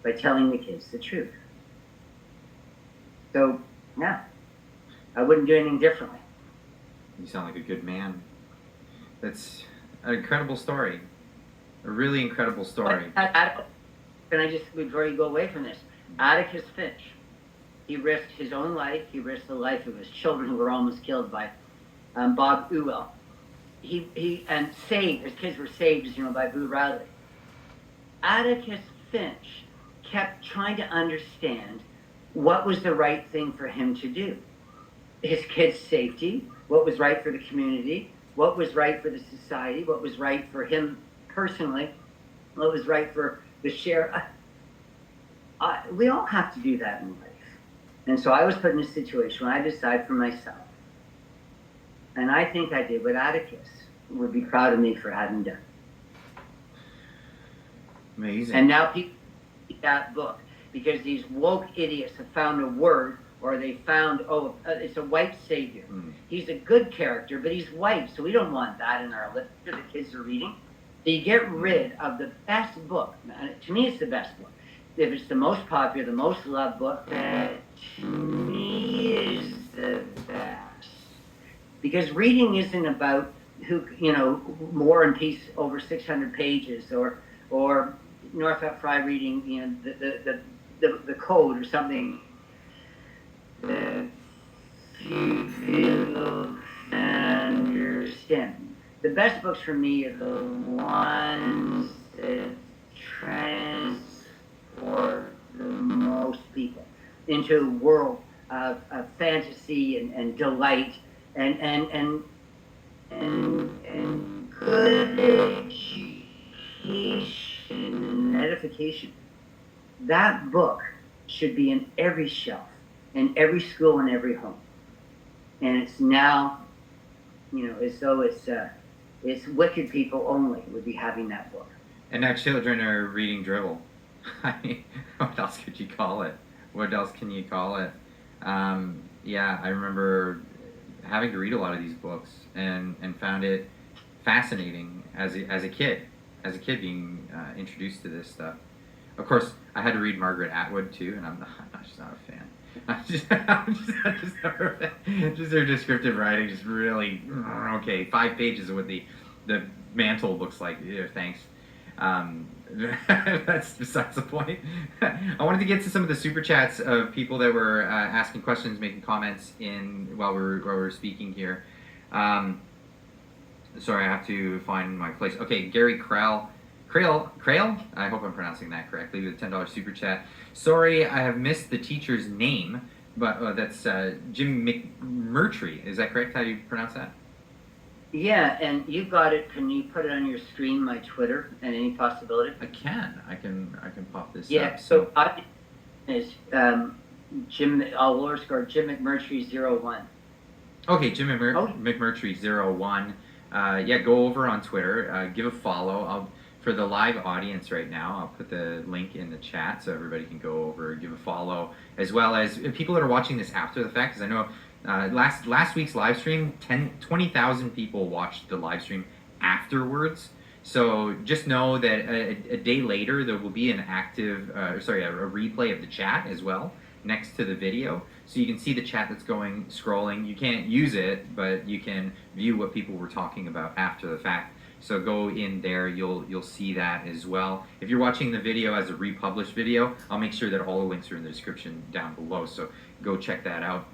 [SPEAKER 2] by telling the kids the truth. So, yeah, I wouldn't do anything differently.
[SPEAKER 1] You sound like a good man. That's an incredible story. A really incredible story.
[SPEAKER 2] Can I just, before you go away from this, Atticus Finch, he risked his own life, he risked the life of his children who were almost killed by Bob Ewell. And saved, his kids were saved, by Boo Radley. Atticus Finch kept trying to understand what was the right thing for him to do. His kids' safety, what was right for the community, what was right for the society, what was right for him personally, what was right for the share. We all have to do that in life. And so I was put in a situation where I decide for myself. And I think I did what Atticus would be proud of me for having done.
[SPEAKER 1] Amazing.
[SPEAKER 2] And now people read that book because these woke idiots have found a word, or they found, it's a white savior. Mm. He's a good character, but he's white, so we don't want that in our literature the kids are reading. So you get rid of the best book. To me, it's the best book. If it's the most popular, the most loved book, that to me is because reading isn't about who, War and Peace over 600 pages, or Northup Frye reading, the code or something that you feel and understand. The best books for me are the ones that transport the most people into a world of fantasy and delight and good education and edification. That book should be in every shelf, in every school, in every home. And it's now, as though it's wicked people only would be having that book.
[SPEAKER 1] And now children are reading drivel. I mean, what else could you call it? What else can you call it? Yeah, I remember having to read a lot of these books and found it fascinating as a kid being introduced to this stuff. Of course, I had to read Margaret Atwood too, and I'm just not a fan. I'm just never a fan. Just her descriptive writing, just really okay. 5 pages of what the mantle looks like. Yeah, thanks. That's besides the point. I wanted to get to some of the super chats of people that were asking questions, making comments while we're speaking here. Sorry, I have to find my place. Okay, Gary Krail, I hope I'm pronouncing that correctly, with a $10 super chat. Sorry, I have missed the teacher's name, but that's Jim McMurtry. Is that correct? How you pronounce that?
[SPEAKER 2] Yeah, and you got it. Can you put it on your screen, my Twitter, and any possibility?
[SPEAKER 1] I can pop this up.
[SPEAKER 2] Yeah, so I is Jim, all lower score, Jim McMurtry 01.
[SPEAKER 1] Okay, Jim McMurtry 01. Yeah, go over on Twitter, give a follow. For the live audience right now, I'll put the link in the chat so everybody can go over, give a follow, as well as people that are watching this after the fact, because I know last week's live stream, 20,000 people watched the live stream afterwards. So just know that a day later there will be an active, a replay of the chat as well next to the video, so you can see the chat that's scrolling. You can't use it, but you can view what people were talking about after the fact. So go in there, you'll see that as well. If you're watching the video as a republished video, I'll make sure that all the links are in the description down below. So go check that out.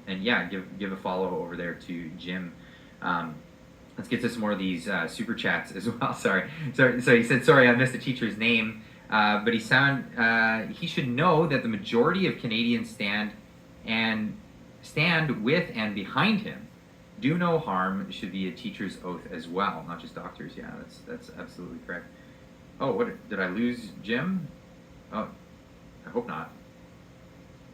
[SPEAKER 1] And yeah, give a follow over there to Jim. Let's get to some more of these super chats as well. Sorry. So he said, sorry, I missed the teacher's name, but he should know that the majority of Canadians stand with and behind him. Do no harm should be a teacher's oath as well, not just doctors. Yeah, that's absolutely correct. Oh, what did I lose, Jim? Oh, I hope not.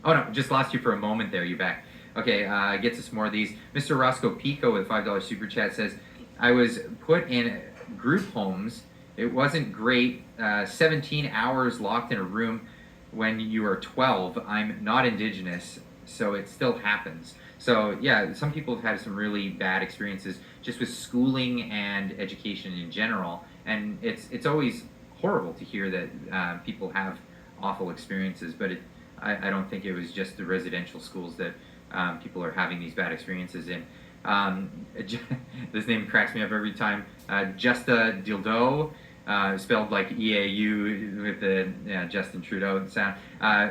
[SPEAKER 1] Oh no, just lost you for a moment there. You're back. Okay, get to some more of these. Mr. Roscoe Pico with $5 super chat says, I was put in group homes. It wasn't great. 17 hours locked in a room when you are 12. I'm not Indigenous, so it still happens. So yeah, some people have had some really bad experiences just with schooling and education in general, and it's always horrible to hear that people have awful experiences. But I don't think it was just the residential schools that people are having these bad experiences in. This name cracks me up every time. Justa Dildo, spelled like EAU with the Justin Trudeau sound,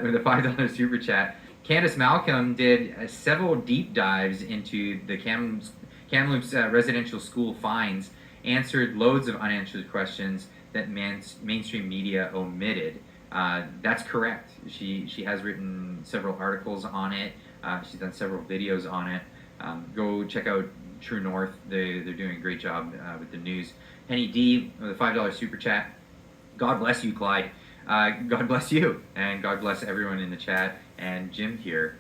[SPEAKER 1] with a $5 super chat. Candace Malcolm did several deep dives into the Kamloops residential school fines, answered loads of unanswered questions that mainstream media omitted. That's correct. She has written several articles on it. She's done several videos on it. Go check out True North. They're doing a great job with the news. Penny D with a $5 super chat. God bless you, Clyde. God bless you, and God bless everyone in the chat, and Jim here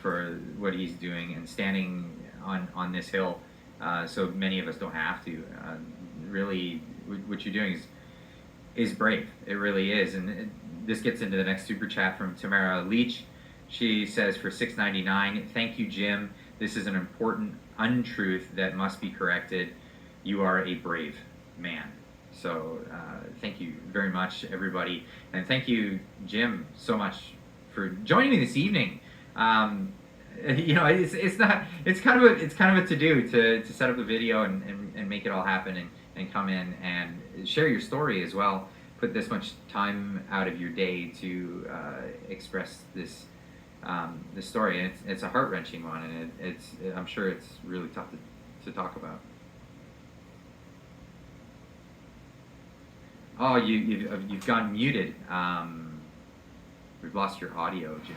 [SPEAKER 1] for what he's doing and standing on this hill, so many of us don't have to. Really, what you're doing is brave. It really is, and this gets into the next super chat from Tamara Leach. She says, for $6.99, thank you, Jim. This is an important untruth that must be corrected. You are a brave man. So thank you very much, everybody. And thank you, Jim, so much for joining me this evening. it's not, it's kind of a to do to set up the video and make it all happen and come in and share your story as well. Put this much time out of your day to express this story, and it's a heart-wrenching one, and I'm sure it's really tough to talk about. Oh, you've gone muted. We've lost your audio, Jim.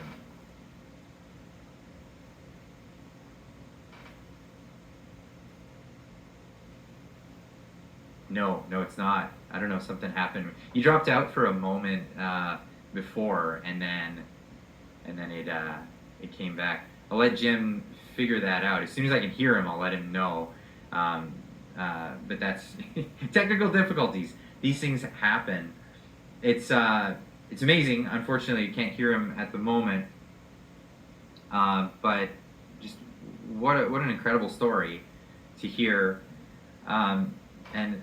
[SPEAKER 1] No, it's not. I don't know. Something happened. You dropped out for a moment before, and then it came back. I'll let Jim figure that out. As soon as I can hear him, I'll let him know. But that's technical difficulties. These things happen. It's amazing. Unfortunately, you can't hear him at the moment. But just what an incredible story to hear. And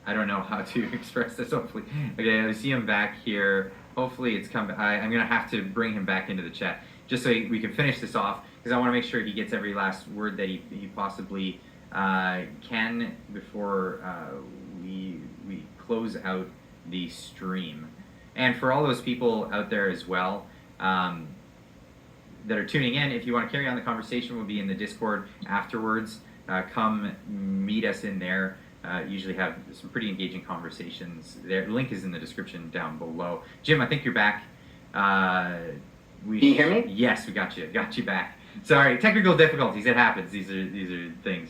[SPEAKER 1] I don't know how to express this. Hopefully, okay, I see him back here. Hopefully, it's come. I'm gonna have to bring him back into the chat just so we can finish this off, because I want to make sure he gets every last word that he possibly can before we close out the stream. And for all those people out there as well that are tuning in, if you want to carry on the conversation, we'll be in the Discord afterwards. Come meet us in there. Usually have some pretty engaging conversations there. The link is in the description down below. Jim, I think you're back.
[SPEAKER 2] Can you hear me?
[SPEAKER 1] Yes, we got you. Got you back. Sorry, technical difficulties. It happens. These are things.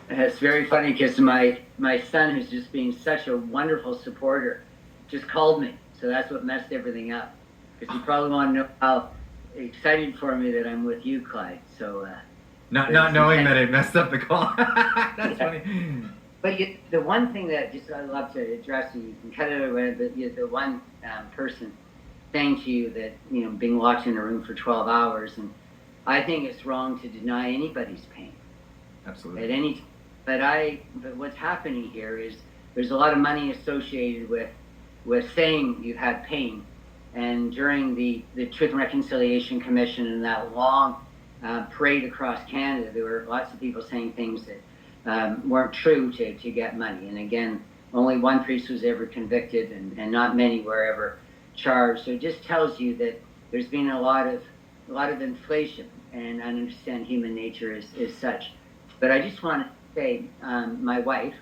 [SPEAKER 2] It's very funny because my son, who's just being such a wonderful supporter, just called me. So that's what messed everything up. Because you probably want to know how excited for me that I'm with you, Clyde. So
[SPEAKER 1] not knowing that it messed up the call. That's funny.
[SPEAKER 2] But the one thing that just I love to address, and you can cut it away, but the one person saying to you that, being locked in a room for 12 hours, and I think it's wrong to deny anybody's pain.
[SPEAKER 1] Absolutely.
[SPEAKER 2] At any, but what's happening here is there's a lot of money associated with saying you've had pain, and during the Truth and Reconciliation Commission and that long parade across Canada, there were lots of people saying things that weren't true to get money. And again, only one priest was ever convicted, and not many were ever charged. So it just tells you that there's been a lot of inflation, and I understand human nature is such. But I just want to say, my wife,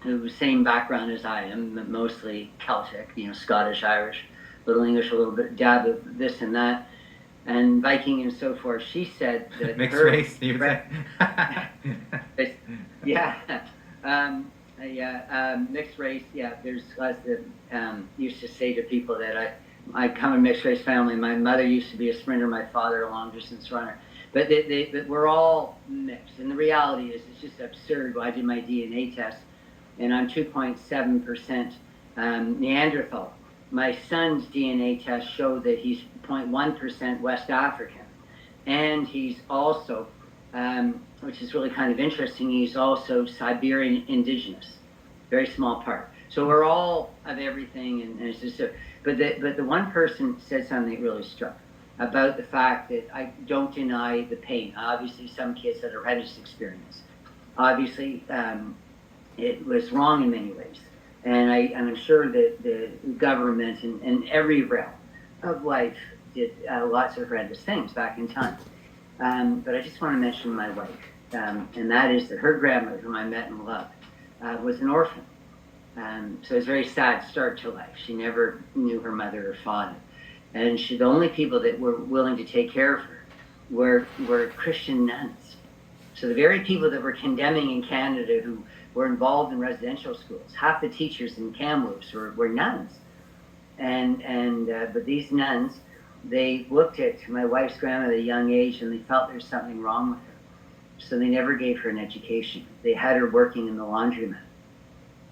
[SPEAKER 2] who's the same background as I am, mostly Celtic, Scottish, Irish, little English, a little bit dab of this and that, and Viking and so forth. She said that
[SPEAKER 1] mixed race.
[SPEAKER 2] Mixed race. Yeah, there's lots that used to say to people that I come from a mixed race family. My mother used to be a sprinter, my father a long distance runner. But but we're all mixed, and the reality is it's just absurd. Well, I did my DNA test, and I'm 2.7% Neanderthal. My son's DNA test showed that he's 0.1% West African, and he's also, which is really kind of interesting, he's also Siberian indigenous, very small part. So we're all of everything, and it's just but the one person said something that really struck about the fact that I don't deny the pain. Obviously, some kids had a horrendous experience. Obviously, it was wrong in many ways. And I'm sure that the government and every realm of life did lots of horrendous things back in time. But I just want to mention my wife. And that is that her grandmother, whom I met and loved, was an orphan. So it was a very sad start to life. She never knew her mother or father. And the only people that were willing to take care of her were Christian nuns. So the very people that were condemning in Canada who were involved in residential schools, half the teachers in Kamloops were nuns. But these nuns, they looked at my wife's grandma at a young age and they felt there's something wrong with her. So they never gave her an education. They had her working in the laundromat.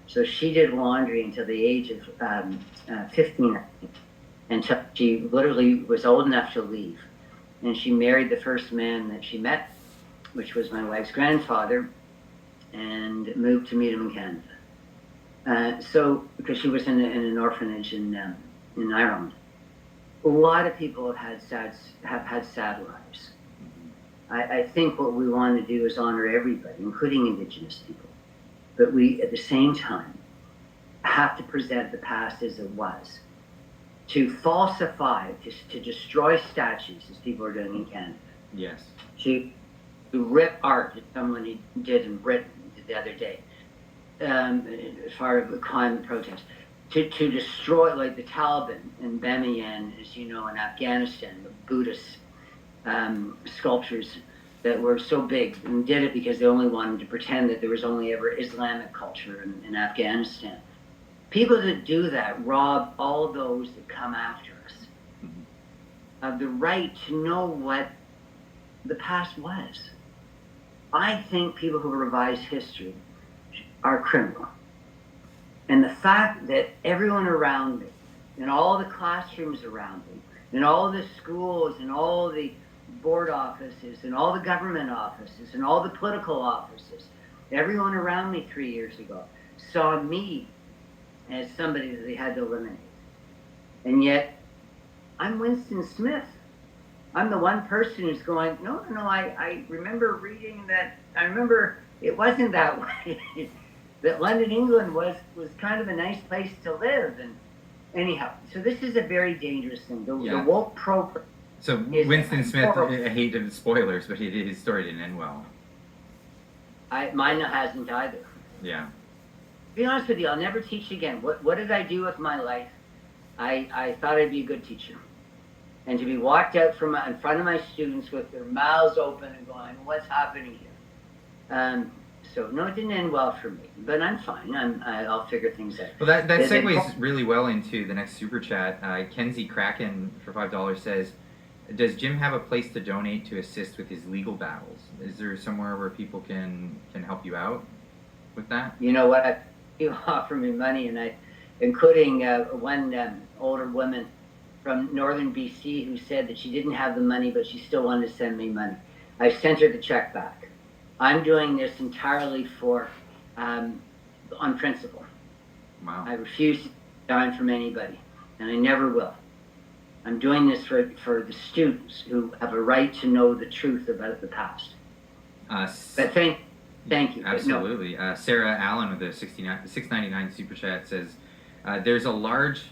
[SPEAKER 2] So she did laundry until the age of 15, I think, until she literally was old enough to leave. And she married the first man that she met, which was my wife's grandfather, and moved to meet him in Canada. So, because she was in an orphanage in Ireland. a lot of people have had sad lives. I think what we want to do is honor everybody, including Indigenous people. But we, at the same time, have to present the past as it was. To falsify, to destroy statues, as people are doing in Canada.
[SPEAKER 1] Yes.
[SPEAKER 2] To rip art, as someone did in Britain the other day, as far as the climate protest. To destroy, like the Taliban in Bamiyan, as you know, in Afghanistan, the Buddhist sculptures that were so big, and did it because they only wanted to pretend that there was only ever Islamic culture in Afghanistan. People that do that rob all those that come after us of the right to know what the past was. I think people who revise history are criminal. And the fact that everyone around me, in all the classrooms around me, in all the schools, in all the board offices, in all the government offices, in all the political offices, everyone around me 3 years ago saw me as somebody that they had to eliminate. And yet, I'm Winston Smith. I'm the one person who's going, no, I remember reading that, I remember it wasn't that way. That London, England was kind of a nice place to live. And anyhow, so this is a very dangerous thing. The woke program.
[SPEAKER 1] So Winston Smith, I hate the spoilers, but his story didn't end well.
[SPEAKER 2] Mine hasn't either.
[SPEAKER 1] Yeah.
[SPEAKER 2] To be honest with you, I'll never teach again. What did I do with my life? I thought I'd be a good teacher. And to be walked out in front of my students with their mouths open and going, what's happening here? So no, it didn't end well for me, but I'm fine. I'll figure things out.
[SPEAKER 1] Well, that segues really well into the next super chat. Kenzie Kraken for $5 says, "Does Jim have a place to donate to assist with his legal battles? Is there somewhere where people can help you out with that?"
[SPEAKER 2] You know what? You offer me money, and including one older woman from northern BC who said that she didn't have the money, but she still wanted to send me money. I sent her the check back. I'm doing this entirely on principle.
[SPEAKER 1] Wow.
[SPEAKER 2] I refuse to dime from anybody, and I never will. I'm doing this for the students who have a right to know the truth about the past. But thank you.
[SPEAKER 1] Absolutely. No. Sarah Allen with the $6.99 super chat says, "There's a large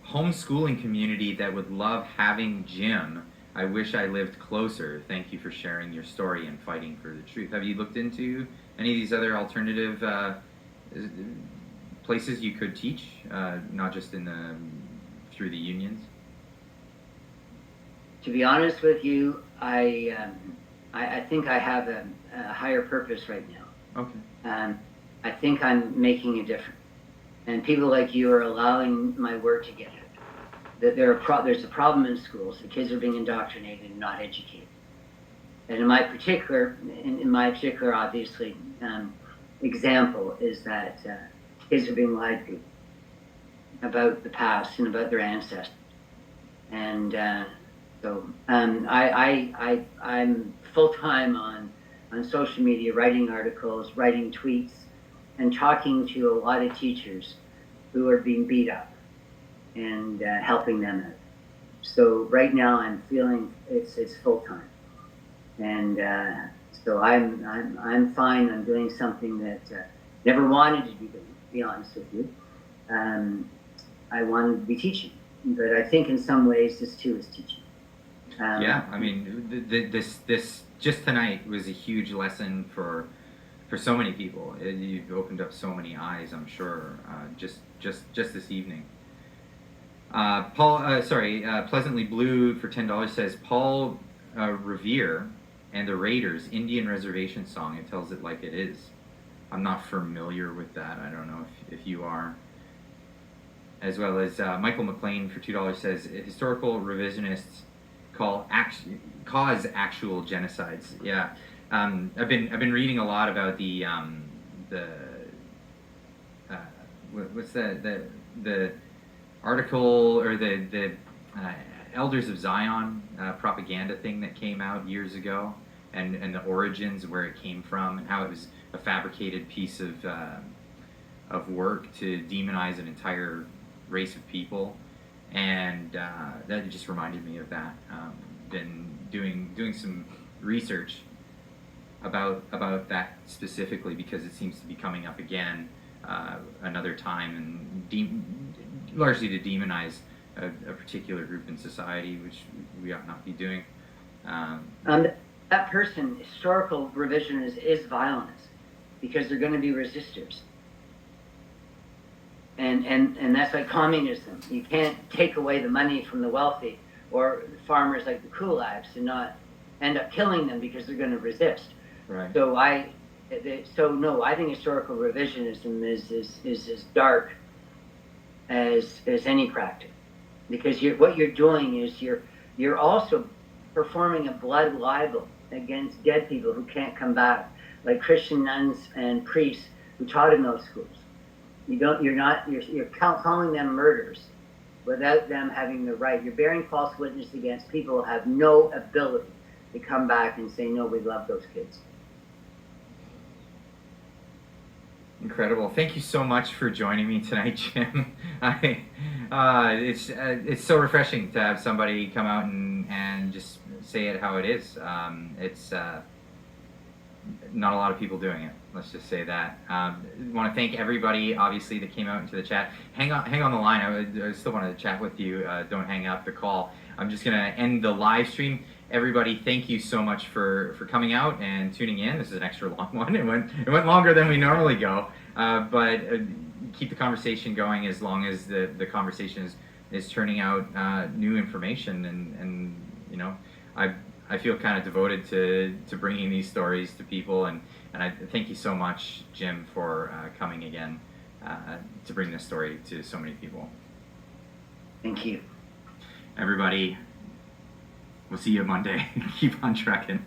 [SPEAKER 1] homeschooling community that would love having Jim. I wish I lived closer. Thank you for sharing your story and fighting for the truth." Have you looked into any of these other alternative places you could teach, not just through the unions?
[SPEAKER 2] To be honest with you, I think I have a higher purpose right now.
[SPEAKER 1] Okay.
[SPEAKER 2] I think I'm making a difference, and people like you are allowing my word to get out. That there's a problem in schools. The kids are being indoctrinated and not educated. And in my particular, obviously, example is that kids are being lied to about the past and about their ancestors. And so I'm full-time on social media, writing articles, writing tweets, and talking to a lot of teachers who are being beat up and helping them out. So right now I'm feeling it's full-time. And so I'm fine. I'm doing something that never wanted to be doing, to be honest with you. I wanted to be teaching, but I think in some ways this too is teaching.
[SPEAKER 1] Yeah, I mean, this just tonight was a huge lesson for so many people. You've opened up so many eyes, I'm sure, just this evening. Pleasantly Blue for $10 says, Paul Revere and the Raiders Indian Reservation song. It tells it like it is. I'm not familiar with that. I don't know if you are. As well as Michael McLean for $2 says, historical revisionists cause actual genocides. Yeah, I've been reading a lot about the article or the Elders of Zion propaganda thing that came out years ago, and the origins, where it came from, and how it was a fabricated piece of work to demonize an entire race of people. and that just reminded me of that. Been doing some research about that specifically because it seems to be coming up again another time, and largely to demonize a particular group in society, which we ought not be doing.
[SPEAKER 2] That person, historical revision is violence, because they're going to be resistors. And that's like communism. You can't take away the money from the wealthy or farmers like the kulaks and not end up killing them because they're going to resist.
[SPEAKER 1] Right.
[SPEAKER 2] So I think historical revisionism is as dark as any practice, because what you're doing is you're also performing a blood libel against dead people who can't come back, like Christian nuns and priests who taught in those schools. You're calling them murderers without them having the right. You're bearing false witness against people who have no ability to come back and say, no, we love those kids.
[SPEAKER 1] Incredible. Thank you so much for joining me tonight, Jim. It's so refreshing to have somebody come out and just say it how it is. It's not a lot of people doing it. Let's just say that. I want to thank everybody, obviously, that came out into the chat. Hang on the line. I still want to chat with you. Don't hang up the call. I'm just going to end the live stream. Everybody, thank you so much for coming out and tuning in. This is an extra long one. It went longer than we normally go, but keep the conversation going as long as the conversation is turning out new information. And you know, I feel kind of devoted to bringing these stories to people, and I thank you so much, Jim, for coming again to bring this story to so many people.
[SPEAKER 2] Thank you.
[SPEAKER 1] Everybody, we'll see you Monday. Keep on trucking.